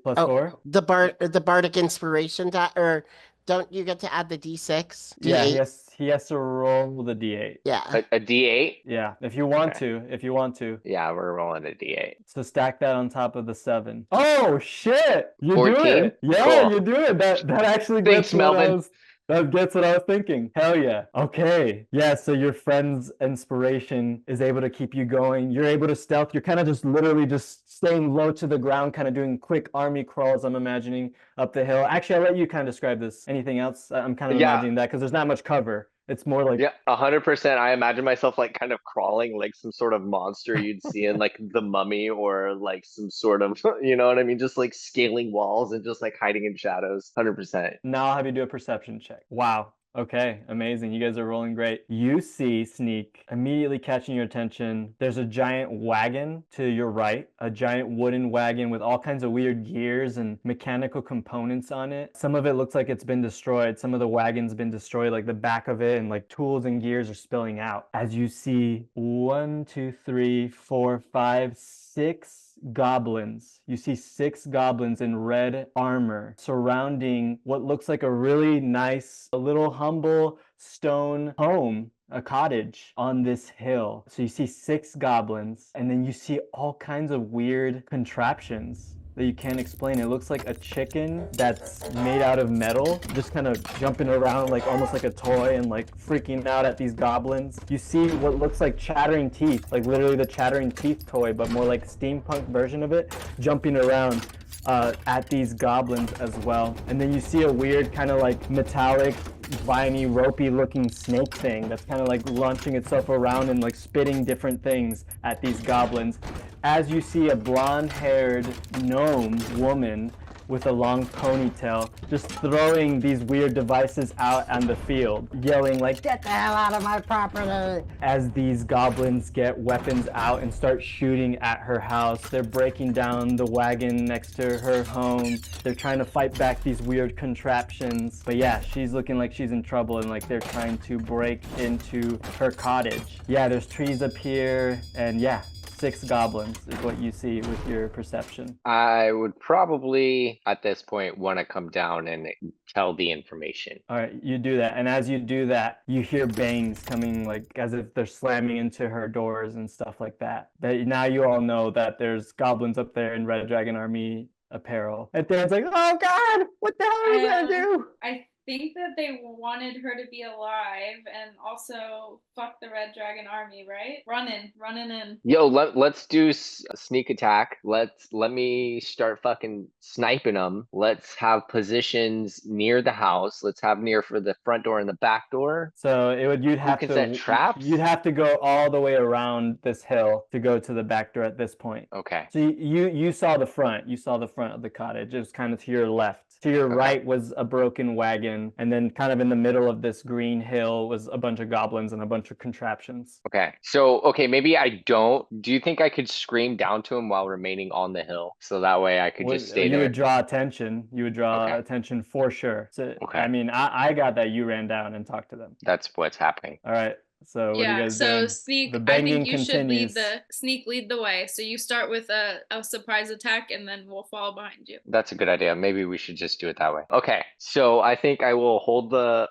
Plus 4? The bardic inspiration or don't you get to add the D6? D8? Yeah, he has to roll the D8. Yeah. A D8? Yeah, if you want to. Yeah, we're rolling a D8. So stack that on top of the 7. Oh shit! You 14? do it. Yeah, cool. You do it. That actually Thanks, Melvin. That gets what I was thinking. Hell yeah. Okay. Yeah, so your friend's inspiration is able to keep you going. You're able to stealth. You're kind of just literally just staying low to the ground, kind of doing quick army crawls, I'm imagining, up the hill. Actually, I'll let you kind of describe this. Anything else? I'm kind of imagining that because there's not much cover. It's more like 100%. I imagine myself like kind of crawling like some sort of monster you'd see in like The Mummy, or like some sort of, you know what I mean? Just like scaling walls and just like hiding in shadows. 100%. Now I'll have you do a perception check. Wow. Okay, amazing. You guys are rolling great. You see Sneak immediately catching your attention. There's a giant wagon to your right, a giant wooden wagon with all kinds of weird gears and mechanical components on it. Some of it looks like it's been destroyed. Some of the wagon's been destroyed, like the back of it, and like tools and gears are spilling out. As you see 1, 2, 3, 4, 5, 6 goblins. You see 6 goblins in red armor surrounding what looks like a really nice, a little humble stone home, a cottage on this hill. So you see 6 goblins, and then you see all kinds of weird contraptions that you can't explain. It looks like a chicken that's made out of metal, just kind of jumping around like almost like a toy and like freaking out at these goblins. You see what looks like chattering teeth, like literally the chattering teeth toy, but more like steampunk version of it, jumping around at these goblins as well. And then you see a weird kind of like metallic, viney, ropey looking snake thing that's kind of like launching itself around and like spitting different things at these goblins. As you see a blonde-haired gnome woman with a long ponytail just throwing these weird devices out on the field, yelling like, "Get the hell out of my property!" As these goblins get weapons out and start shooting at her house. They're breaking down the wagon next to her home. They're trying to fight back these weird contraptions. But yeah, she's looking like she's in trouble, and like they're trying to break into her cottage. Yeah, there's trees up here, and yeah, 6 goblins is what you see with your perception. I would probably, at this point, want to come down and tell the information. All right, you do that. And as you do that, you hear bangs coming like as if they're slamming into her doors and stuff like that. But now you all know that there's goblins up there in Red Dragon Army apparel. And Dan's like, oh God, what the hell are we gonna do? I think that they wanted her to be alive and also fuck the Red Dragon Army, right? Running in. Yo, let's do a sneak attack. Let me start fucking sniping them. Let's have positions near the house. Let's have near for the front door and the back door. So you'd have can to set traps? You'd have to go all the way around this hill to go to the back door at this point. Okay. So you saw the front. You saw the front of the cottage. It was kind of to your left. To your right was a broken wagon, and then kind of in the middle of this green hill was a bunch of goblins and a bunch of contraptions. Okay. So, maybe I don't. Do you think I could scream down to him while remaining on the hill? So that way I could just stay You there. would draw attention. You would draw attention for sure. So, I mean, I got that you ran down and talked to them. That's what's happening. All right. So what are you guys doing? Sneak, The I banging think you should lead continues. lead the way. So you start with a surprise attack and then we'll follow behind you. That's a good idea. Maybe we should just do it that way. Okay. So I think I will hold the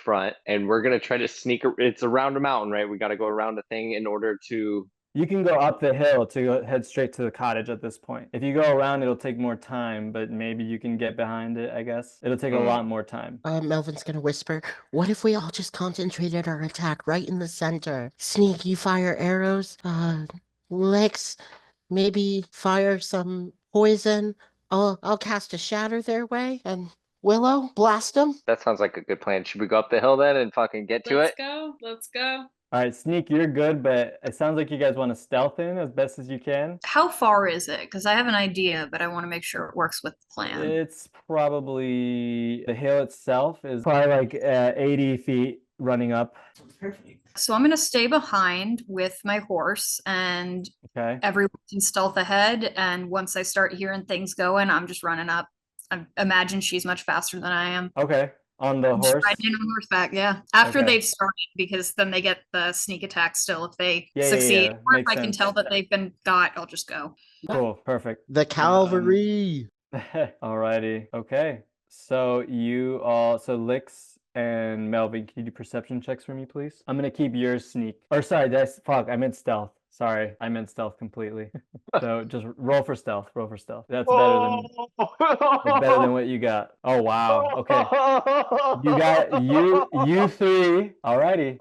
front and we're gonna try to sneak. It's around a mountain, right? We got to go around a thing in order to. You can go up the hill to head straight to the cottage at this point. If you go around, it'll take more time, but maybe you can get behind it, I guess. It'll take a lot more time. Melvin's gonna whisper, what if we all just concentrated our attack right in the center? Sneak, you fire arrows. Lyx, maybe fire some poison. I'll cast a shatter their way, and Willow, blast them. That sounds like a good plan. Should we go up the hill then and fucking get to it? Let's go. All right, Sneak, you're good, but it sounds like you guys want to stealth in as best as you can. How far is it? Because I have an idea, but I want to make sure it works with the plan. It's probably, the hill itself is probably like 80 feet running up. Perfect. So I'm going to stay behind with my horse and everyone can stealth ahead. And once I start hearing things going, I'm just running up. I imagine she's much faster than I am. Okay. On the horse? Riding on horseback, yeah. After they've started, because then they get the sneak attack still if they succeed. Or if I can tell that they've been got, I'll just go. Cool, perfect. The cavalry. Alrighty, okay. So so Lyx and Melvin, can you do perception checks for me, please? I'm gonna keep yours sneak. Or sorry, I meant stealth. Sorry, I meant stealth completely. So just roll for stealth. That's better than what you got. Oh wow. Okay. You got you three. Alrighty.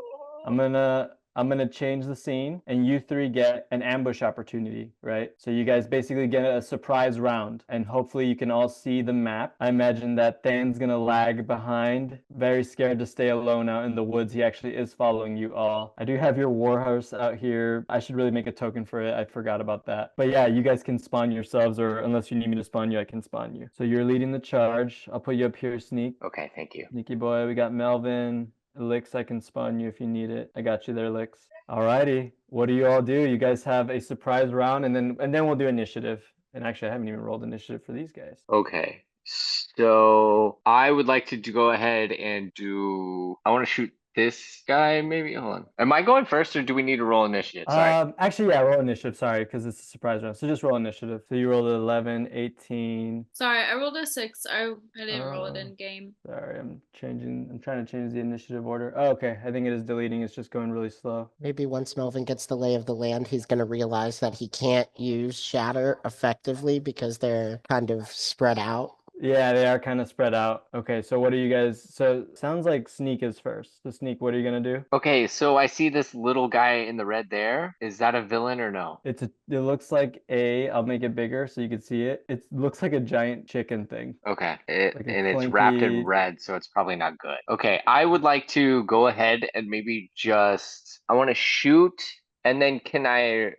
I'm gonna change the scene, and you three get an ambush opportunity, right? So you guys basically get a surprise round, and hopefully you can all see the map. I imagine that Than's gonna lag behind, very scared to stay alone out in the woods. He actually is following you all. I do have your warhorse out here. I should really make a token for it. I forgot about that. But yeah, you guys can spawn yourselves, or unless you need me to spawn you, I can spawn you. So you're leading the charge. I'll put you up here, Sneak. Okay, thank you. Sneaky boy, we got Melvin. Lyx, I can spawn you if you need it. I got you there, Lyx. Alrighty. What do you all do? You guys have a surprise round, and then we'll do initiative. And actually, I haven't even rolled initiative for these guys. Okay. So I would like to go ahead and I want to shoot this guy, maybe. Hold on. Am I going first, or do we need to roll initiative? Sorry. Actually, yeah, roll initiative. Sorry, because it's a surprise round. So just roll initiative. So you rolled an 11, 18. Sorry, I rolled a 6. I didn't roll it in game. Sorry, I'm trying to change the initiative order. Oh, okay. I think it is deleting. It's just going really slow. Maybe once Melvin gets the lay of the land, he's going to realize that he can't use shatter effectively because they're kind of spread out. Yeah, they are kind of spread out. Okay, so what are you guys? So sounds like Sneak is first. So Sneak, what are you gonna do? Okay, so I see this little guy in the red there. Is that a villain or no? It looks like I'll make it bigger so you can see it. It looks like a giant chicken thing. Okay, it's wrapped in red, so it's probably not good. Okay, I would like to go ahead and maybe I want to shoot. And then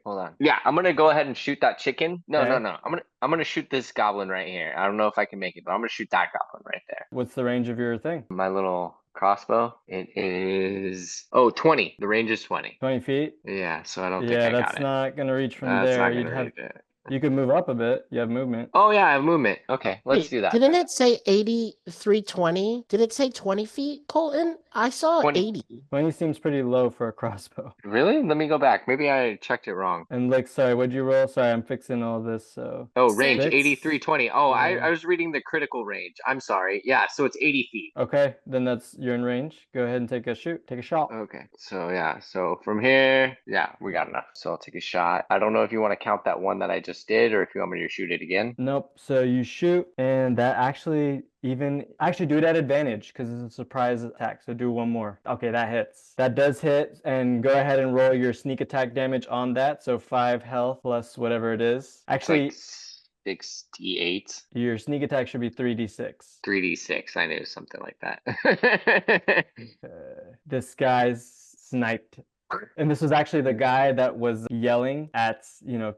hold on? Yeah, I'm gonna go ahead and shoot that chicken. No. I'm gonna shoot this goblin right here. I don't know if I can make it, but I'm gonna shoot that goblin right there. What's the range of your thing? My little crossbow. It is 20. The range is 20. 20 feet? Yeah, so I don't think I got it. Yeah, that's not gonna reach from there. You could move up a bit. You have movement. Oh yeah, I have movement. Okay, let's do that. Didn't it say 8320? Did it say 20 feet, Colton? I saw 20. 80. 20 seems pretty low for a crossbow. Really? Let me go back. Maybe I checked it wrong. And like, sorry, what'd you roll? Sorry, I'm fixing all this. So Oh, range Six. 8320. Oh, I Yeah. was reading the critical range. I'm sorry. Yeah, so it's 80 feet. Okay, then you're in range. Go ahead and take a shot. Okay, so yeah, so from here, yeah, we got enough. So I'll take a shot. I don't know if you want to count that one that I just did or if you want me to shoot it again. Nope. So you shoot, and that actually do it at advantage because it's a surprise attack. So do one more. Okay, that hits. That does hit, and go ahead and roll your sneak attack damage on that. So 5 health plus whatever it is. Actually, It's like 68. your sneak attack should be 3d6. 3d6. I knew something like that. This guy's sniped. And this was actually the guy that was yelling at,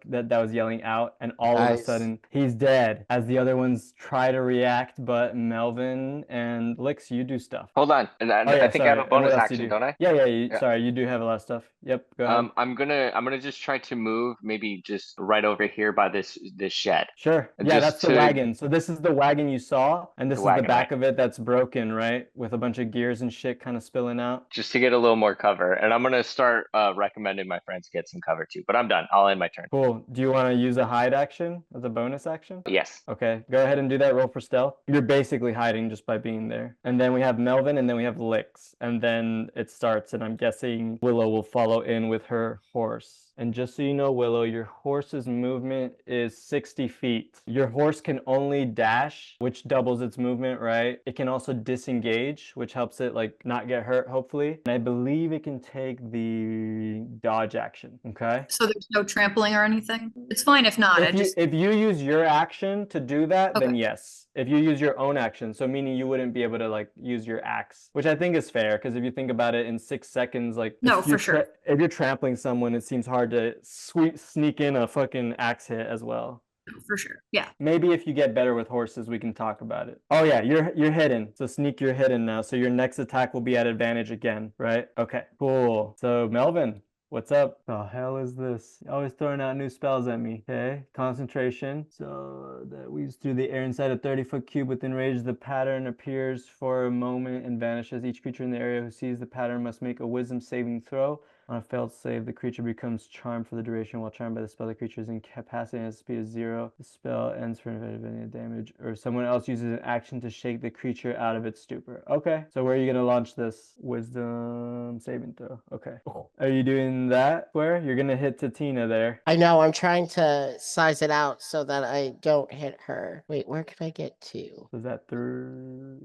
that was yelling out, and all of a Nice. sudden he's dead as the other ones try to react, but Melvin and Lyx, you do stuff. Hold on. And Oh, yeah, I think I have sorry. a And bonus what else do you action, do? don't I? Yeah, Yeah. sorry, you do have a lot of stuff. Yep, go ahead. I'm gonna just try to move maybe just right over here by this shed. Sure. Yeah, just that's the to- wagon. So this is the wagon you saw, and this The is wagon, the back of it that's broken, right? With a bunch of gears and shit kind of spilling out. Just to get a little more cover. And I'm gonna start recommending my friends get some cover too. But I'm done. I'll end my turn. Cool. Do you want to use a hide action as a bonus action? Yes. Okay, go ahead and do that. Roll for stealth. You're basically hiding just by being there. And then we have Melvin, and then we have Lyx. And then it starts, and I'm guessing Willow will follow in with her horse. And just so you know, Willow, your horse's movement is 60 feet. Your horse can only dash, which doubles its movement, right? It can also disengage, which helps it like not get hurt, hopefully. And I believe it can take the dodge action, okay? So there's no trampling or anything? It's fine if not. If you use your action to do that, then Okay. yes. If you use your own action, so meaning you wouldn't be able to like use your axe, which I think is fair because if you think about it in 6 seconds, like No, if you're for sure. if you're trampling someone, it seems hard to sneak in a fucking axe hit as well. For sure. Yeah. Maybe if you get better with horses, we can talk about it. Oh yeah, you're hidden. So sneak, you're hidden now. So your next attack will be at advantage again, right? Okay, cool. So Melvin, what's up? The hell is this? Always throwing out new spells at me. Okay, concentration. So that weaves through the air inside a 30-foot cube within range. The pattern appears for a moment and vanishes. Each creature in the area who sees the pattern must make a wisdom saving throw. On a failed save, the creature becomes charmed for the duration. While charmed by the spell, the creature is incapacitated and has speed of 0. The spell ends for any damage, or someone else uses an action to shake the creature out of its stupor. Okay, so where are you going to launch this? Wisdom saving throw. Okay. Are you doing that, Square? You're going to hit Tatina there. I know, I'm trying to size it out so that I don't hit her. Wait, where can I get to? Is that through?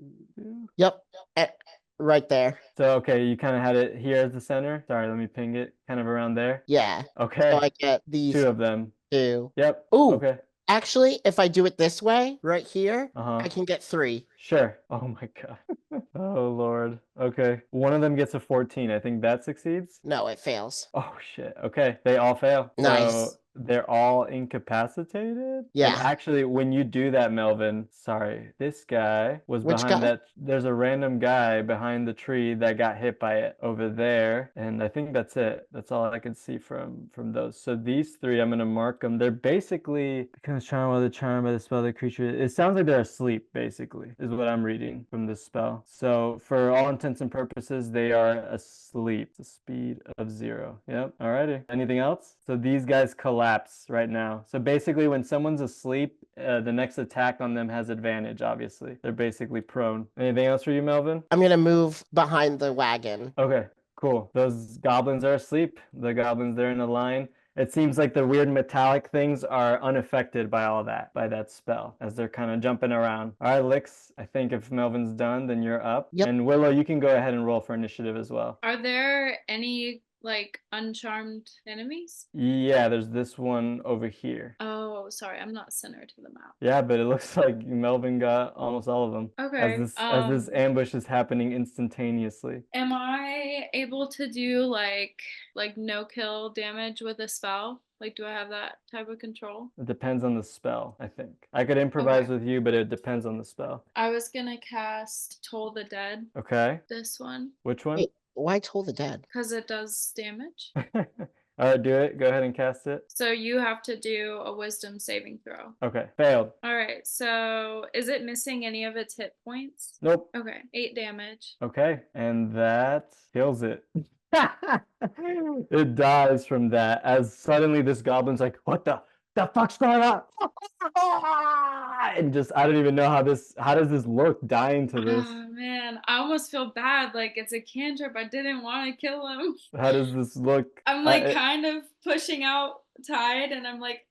Yep, right there. So, okay, you kind of had it here as the center. Sorry, let me ping it kind of around there. Yeah, Okay, so I get these 2 of them. 2. Yep. Ooh. Okay. Actually, if I do it this way, right here, Uh-huh. I can get 3. Sure. Oh my god. Oh lord. Okay. One of them gets a 14. I think that succeeds. No, it fails. Oh shit. Okay. They all fail. Nice. So they're all incapacitated? Yeah. And actually, when you do that, Melvin, sorry, this guy was Which behind guy? that. There's a random guy behind the tree that got hit by it over there. And I think that's it. That's all I can see from those. So these 3, I'm going to mark them. They're basically becomes charmed while the charmed by the spell of the creature. It sounds like they're asleep, basically, is what I'm reading from this spell. So for all intents and purposes, they are asleep. The speed of 0. Yep. Alrighty. Anything else? So these guys collapse right now. So basically, when someone's asleep, the next attack on them has advantage, obviously. They're basically prone. Anything else for you, Melvin? I'm gonna move behind the wagon. Okay, cool. Those goblins are asleep. The goblins, they're in a line. It seems like the weird metallic things are unaffected by all that, by that spell, as they're kind of jumping around. All right, Lyx, I think if Melvin's done, then you're up. Yep. And Willow, you can go ahead and roll for initiative as well. Are there any like uncharmed enemies? Yeah, there's this one over here. Oh, sorry, I'm not center to the map. Yeah, but it looks like Melvin got almost all of them. Okay. As this ambush is happening instantaneously. Am I able to do like no kill damage with a spell? Like, do I have that type of control? It depends on the spell, I think. I could improvise with you, but it depends on the spell. I was gonna cast Toll the Dead, Okay. this one, Which one? Wait, why Toll the Dead? because it does damage. All right, do it. Go ahead and cast it. So you have to do a wisdom saving throw. Okay, failed. All right, so is it missing any of its hit points? Nope. Okay, 8 damage. Okay, and that kills it. It dies from that as suddenly this goblin's like, what the fuck's going on? And just, I don't even know how does this look dying to this? Oh man, I almost feel bad. Like it's a cantrip. I didn't want to kill him. How does this look? I'm like kind of pushing out Tide, and I'm like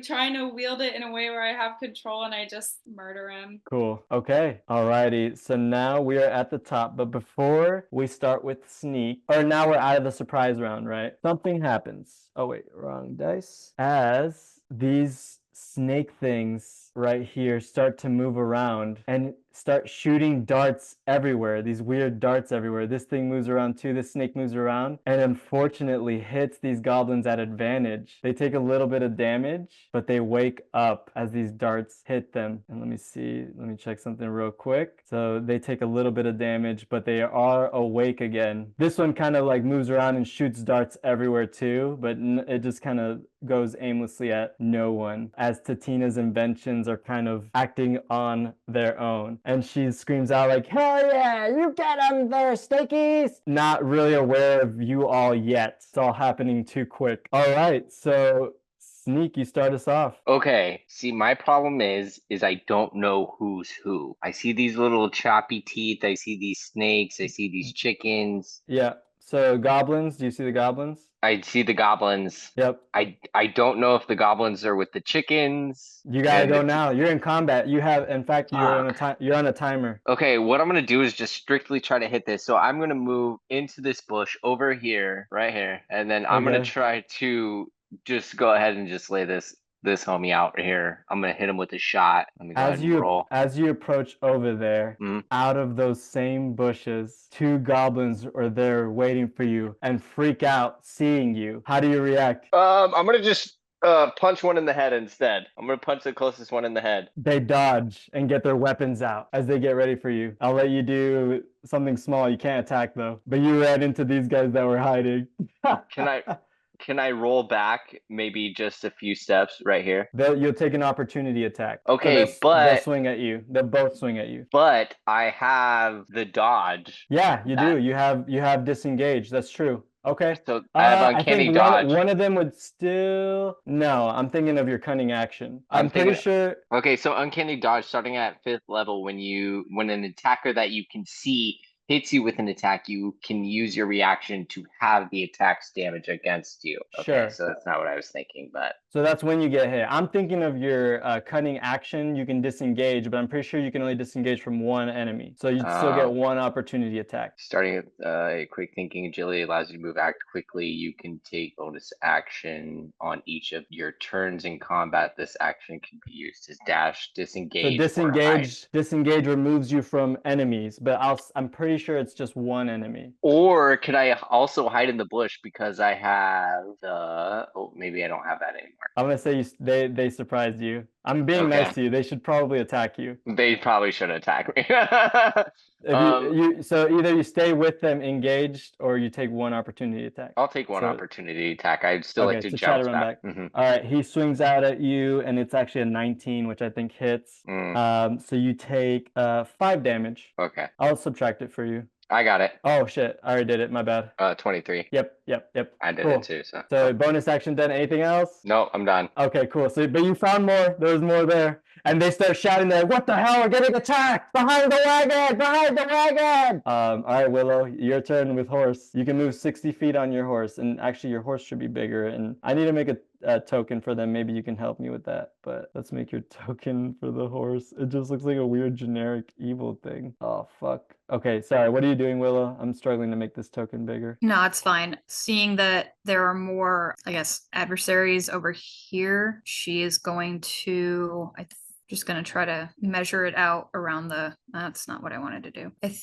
trying to wield it in a way where I have control, and I just murder him. Cool. Okay. Alrighty. So now we are at the top, but before we start with sneak, or now we're out of the surprise round, right? Something happens. Oh wait, wrong dice. As these snake things right here start to move around and start shooting darts everywhere, these weird darts everywhere. This thing moves around too, this snake moves around, and unfortunately hits these goblins at advantage. They take a little bit of damage, but they wake up as these darts hit them. And let me check something real quick. So they take a little bit of damage, but they are awake again. This one kind of like moves around and shoots darts everywhere too, but it just kind of goes aimlessly at no one, as Tatina's inventions are kind of acting on their own. And she screams out like, hell yeah, you get them there, snakies! Not really aware of you all yet. It's all happening too quick. All right, so Sneak, you start us off. Okay, see, my problem is I don't know who's who. I see these little choppy teeth, I see these snakes, I see these chickens. Yeah, so goblins, do you see the goblins? I see the goblins. Yep. I don't know if the goblins are with the chickens. You gotta go now. You're in combat. You have, in fact, you're on a timer. Okay, what I'm gonna do is just strictly try to hit this. So I'm gonna move into this bush over here, right here, and then I'm gonna try to just go ahead and just lay this homie out here. I'm gonna hit him with a shot. Let me go ahead and roll. As you approach over there, out of those same bushes, two goblins are there waiting for you and freak out seeing you. How do you react? I'm gonna just punch one in the head instead. I'm gonna punch the closest one in the head. They dodge and get their weapons out as they get ready for you. I'll let you do something small. You can't attack though. But you ran into these guys that were hiding. Can I roll back maybe just a few steps right here? You'll take an opportunity attack. Okay, so but they'll swing at you. They'll both swing at you. But I have the dodge. Yeah, you do. You have disengage. That's true. Okay. So I have uncanny dodge. One of them would still. No, I'm thinking of your cunning action. I'm pretty sure. Okay, so uncanny dodge starting at 5th level, when an attacker that you can see hits you with an attack, you can use your reaction to have the attack's damage against you. Okay, sure. So that's not what I was thinking, but. So that's when you get hit. I'm thinking of your cunning action. You can disengage, but I'm pretty sure you can only disengage from one enemy. So you still get one opportunity attack. Starting with a quick thinking agility allows you to move act quickly. You can take bonus action on each of your turns in combat. This action can be used as dash, disengage. So disengage removes you from enemies, but I'm pretty sure it's just one enemy. Or could I also hide in the bush because I have maybe I don't have that anymore. I'm gonna say they surprised you. I'm being nice to you. They should probably attack you. They probably should attack me. So either you stay with them engaged or you take one opportunity attack. I'll take one opportunity attack. I'd still like to jump back. Mm-hmm. All right, he swings out at you, and it's actually a 19, which I think hits. So you take 5 damage. Okay. I'll subtract it for you. I got it. Oh shit! I already did it. My bad. 23. Yep. I did it too. So bonus action done. Anything else? No, I'm done. Okay, cool. So, but you found more. There was more there, and they start shouting there. What the hell? We're getting attacked! Behind the wagon! Behind the wagon! All right, Willow, your turn with horse. You can move 60 feet on your horse, and actually, your horse should be bigger. And I need to make a token for them. Maybe you can help me with that. But let's make your token for the horse. It just looks like a weird generic evil thing. Oh fuck. Okay, sorry. What are you doing, Willow? I'm struggling to make this token bigger. No, it's fine. Seeing that there are more, I guess, adversaries over here, she is going to, just going to try to measure it out around that's not what I wanted to do. I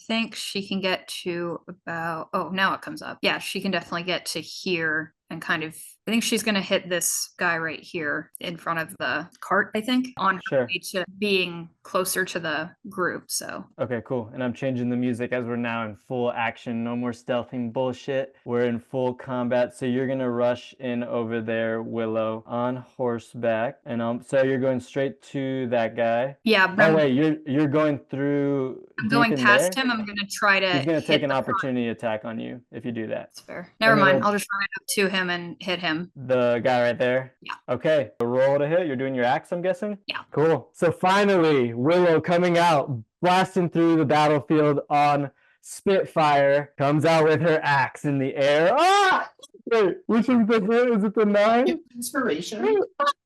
think she can get to about, now it comes up. Yeah, she can definitely get to here and kind of, I think she's gonna hit this guy right here in front of the cart, I think, on her way to being closer to the group. So okay, cool. And I'm changing the music as we're now in full action. No more stealthing bullshit. We're in full combat. So you're gonna rush in over there, Willow, on horseback. And so you're going straight to that guy. Yeah. Oh wait, you're going through. I'm going past him. I'm gonna try to. He's gonna take an opportunity attack on you if you do that. That's fair. Never mind. I'll just run up to him and hit him. The guy right there? Yeah. Okay. Roll to hit. You're doing your axe, I'm guessing? Yeah. Cool. So finally, Willow coming out, blasting through the battlefield on Spitfire, comes out with her axe in the air. Ah! Wait, which is the hit? Is it the 9? Inspiration.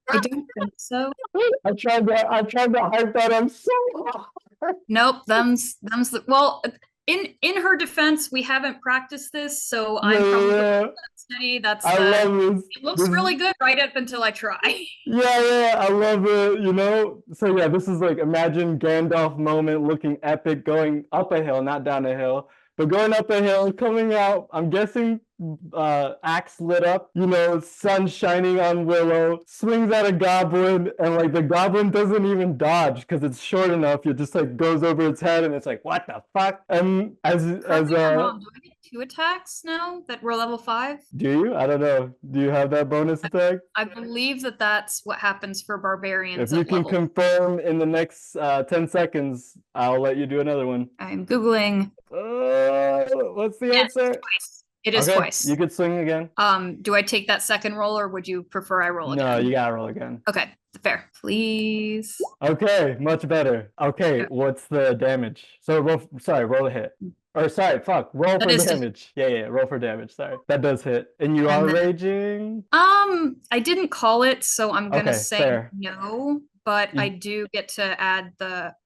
I don't think so. I tried to hype that up so hard. Nope. Them's the, well, in her defense, we haven't practiced this, so I'm probably steady. That's I love this. It looks really good right up until I try. Yeah, I love it, you know? So yeah, this is like, imagine Gandalf moment looking epic, going up a hill, not down a hill, but going up a hill, coming out, I'm guessing axe lit up, you know, sun shining on Willow, swings at a goblin, and like the goblin doesn't even dodge because it's short enough. It just like goes over its head, and it's like, what the fuck? And do I get 2 attacks now that we're level 5? Do you? I don't know. Do you have that bonus attack? I believe that's what happens for barbarians. If you can confirm in the next 10 seconds, I'll let you do another one. I'm Googling. What's the answer? Twice. It is twice. You could swing again. Do I take that second roll, or would you prefer I roll again? No, you gotta roll again. Okay, fair. Please. Okay, much better. Okay, what's the damage? So roll a hit. Or sorry, fuck, roll for damage. Yeah, roll for damage. Sorry, that does hit. And you are raging? I didn't call it, so I'm gonna say no. But I do get to add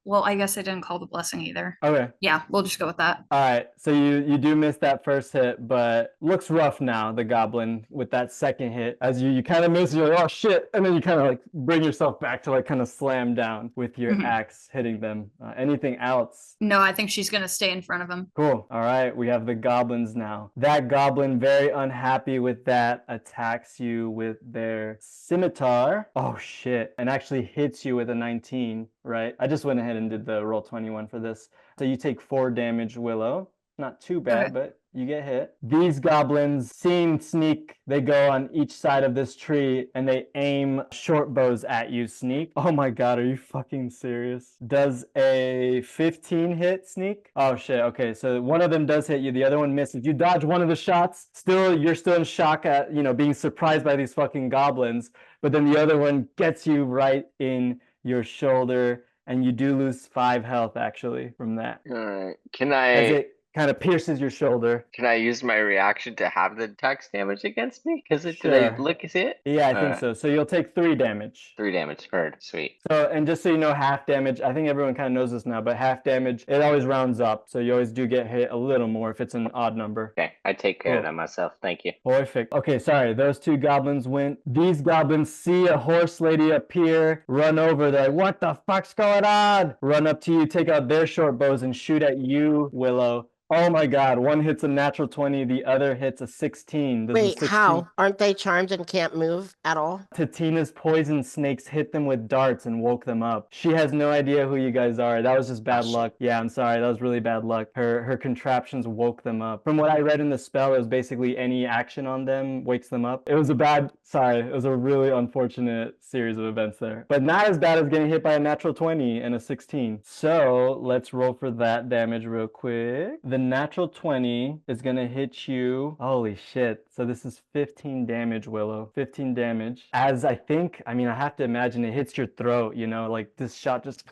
well, I guess I didn't call the blessing either. Okay. Yeah, we'll just go with that. All right. So you do miss that first hit, but looks rough now, the goblin, with that second hit. As you kind of miss, you're like, oh shit. And then you kind of like bring yourself back to like kind of slam down with your axe hitting them. Anything else? No, I think she's going to stay in front of him. Cool. All right. We have the goblins now. That goblin, very unhappy with that, attacks you with their scimitar. Oh shit. And actually hits you with a 19, right? I just went ahead and did the roll 21 for this. So you take 4 damage, Willow. Not too bad, but you get hit. These goblins, seeing Sneak, they go on each side of this tree and they aim short bows at you, Sneak. Oh my god, are you fucking serious? Does a 15 hit, Sneak? Oh shit, okay, so one of them does hit you, the other one misses. You dodge one of the shots, you're still in shock at, you know, being surprised by these fucking goblins, but then the other one gets you right in your shoulder, and you do lose 5 health actually from that. All right. As it kind of pierces your shoulder. Can I use my reaction to have the tax damage against me? Because did I look at it? Yeah, I think so. So you'll take 3 damage. 3 damage. Heard. Sweet. So, and just so you know, half damage, I think everyone kind of knows this now, but half damage, it always rounds up. So you always do get hit a little more if it's an odd number. Okay, I take care of that myself. Thank you. Perfect. Okay, sorry. Those 2 goblins went. These goblins see a horse lady appear, run over. They're like, what the fuck's going on? Run up to you, take out their short bows, and shoot at you, Willow. Oh my god, one hits a natural 20, the other hits a 16. Wait, how? Aren't they charmed and can't move at all? Tatina's poison snakes hit them with darts and woke them up. She has no idea who you guys are. That was just bad luck. Yeah, I'm sorry, that was really bad luck. Her contraptions woke them up. From what I read in the spell, it was basically any action on them wakes them up. It was a really unfortunate series of events there. But not as bad as getting hit by a natural 20 and a 16. So, let's roll for that damage real quick. The natural 20 is going to hit you. Holy shit. So this is 15 damage, Willow. 15 damage. As I have to imagine it hits your throat, you know, like this shot just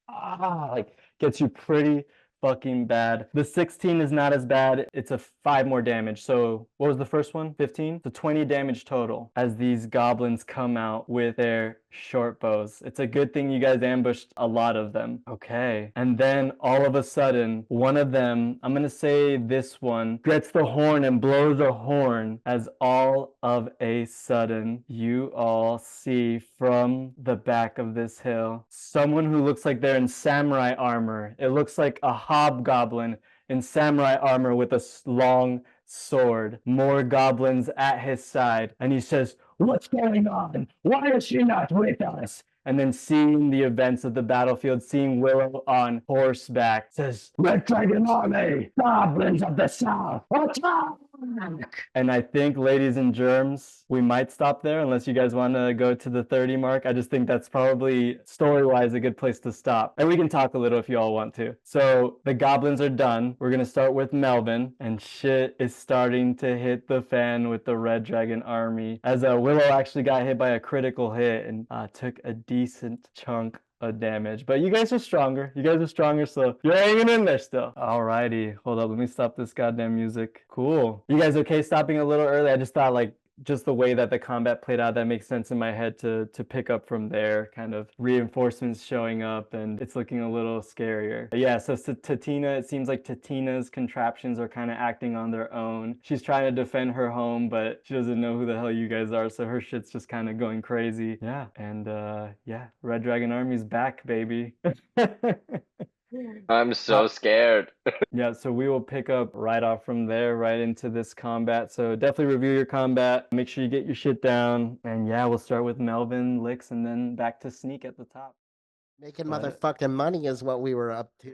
like gets you pretty fucking bad. The 16 is not as bad. It's a 5 more damage. So what was the first one? 15? So 20 damage total as these goblins come out with their short bows. It's a good thing you guys ambushed a lot of them. Okay. And then all of a sudden, one of them, I'm going to say this one, gets the horn and blows a horn as all of a sudden you all see from the back of this hill someone who looks like they're in samurai armor. It looks like a hobgoblin in samurai armor with a long sword, more goblins at his side, and he says, "What's going on? Why is she not with us?" And then seeing the events of the battlefield, seeing Willow on horseback, says, "Red Dragon Army, goblins of the south, attack!" And I think, ladies and germs, we might stop there unless you guys want to go to the 30 mark. I just think that's probably story-wise a good place to stop. And we can talk a little if you all want to. So the goblins are done. We're going to start with Melvin, and shit is starting to hit the fan with the Red Dragon Army, as Willow actually got hit by a critical hit and took a decent chunk of damage. But you guys are stronger. You guys are stronger, so you're hanging in there still. Alrighty. Hold up. Let me stop this goddamn music. Cool. You guys okay stopping a little early? I just thought, like, just the way that the combat played out, that makes sense in my head to pick up from there, kind of reinforcements showing up, and it's looking a little scarier. But yeah, so Tatina, it seems like Tatina's contraptions are kind of acting on their own. She's trying to defend her home, but she doesn't know who the hell you guys are, so her shit's just kind of going crazy. Yeah, and yeah, Red Dragon Army's back, baby. I'm so scared. Yeah, so we will pick up right off from there, right into this combat. So definitely review your combat. Make sure you get your shit down. And yeah, we'll start with Melvin, Lyx, and then back to Sneak at the top. Making motherfucking money is what we were up to.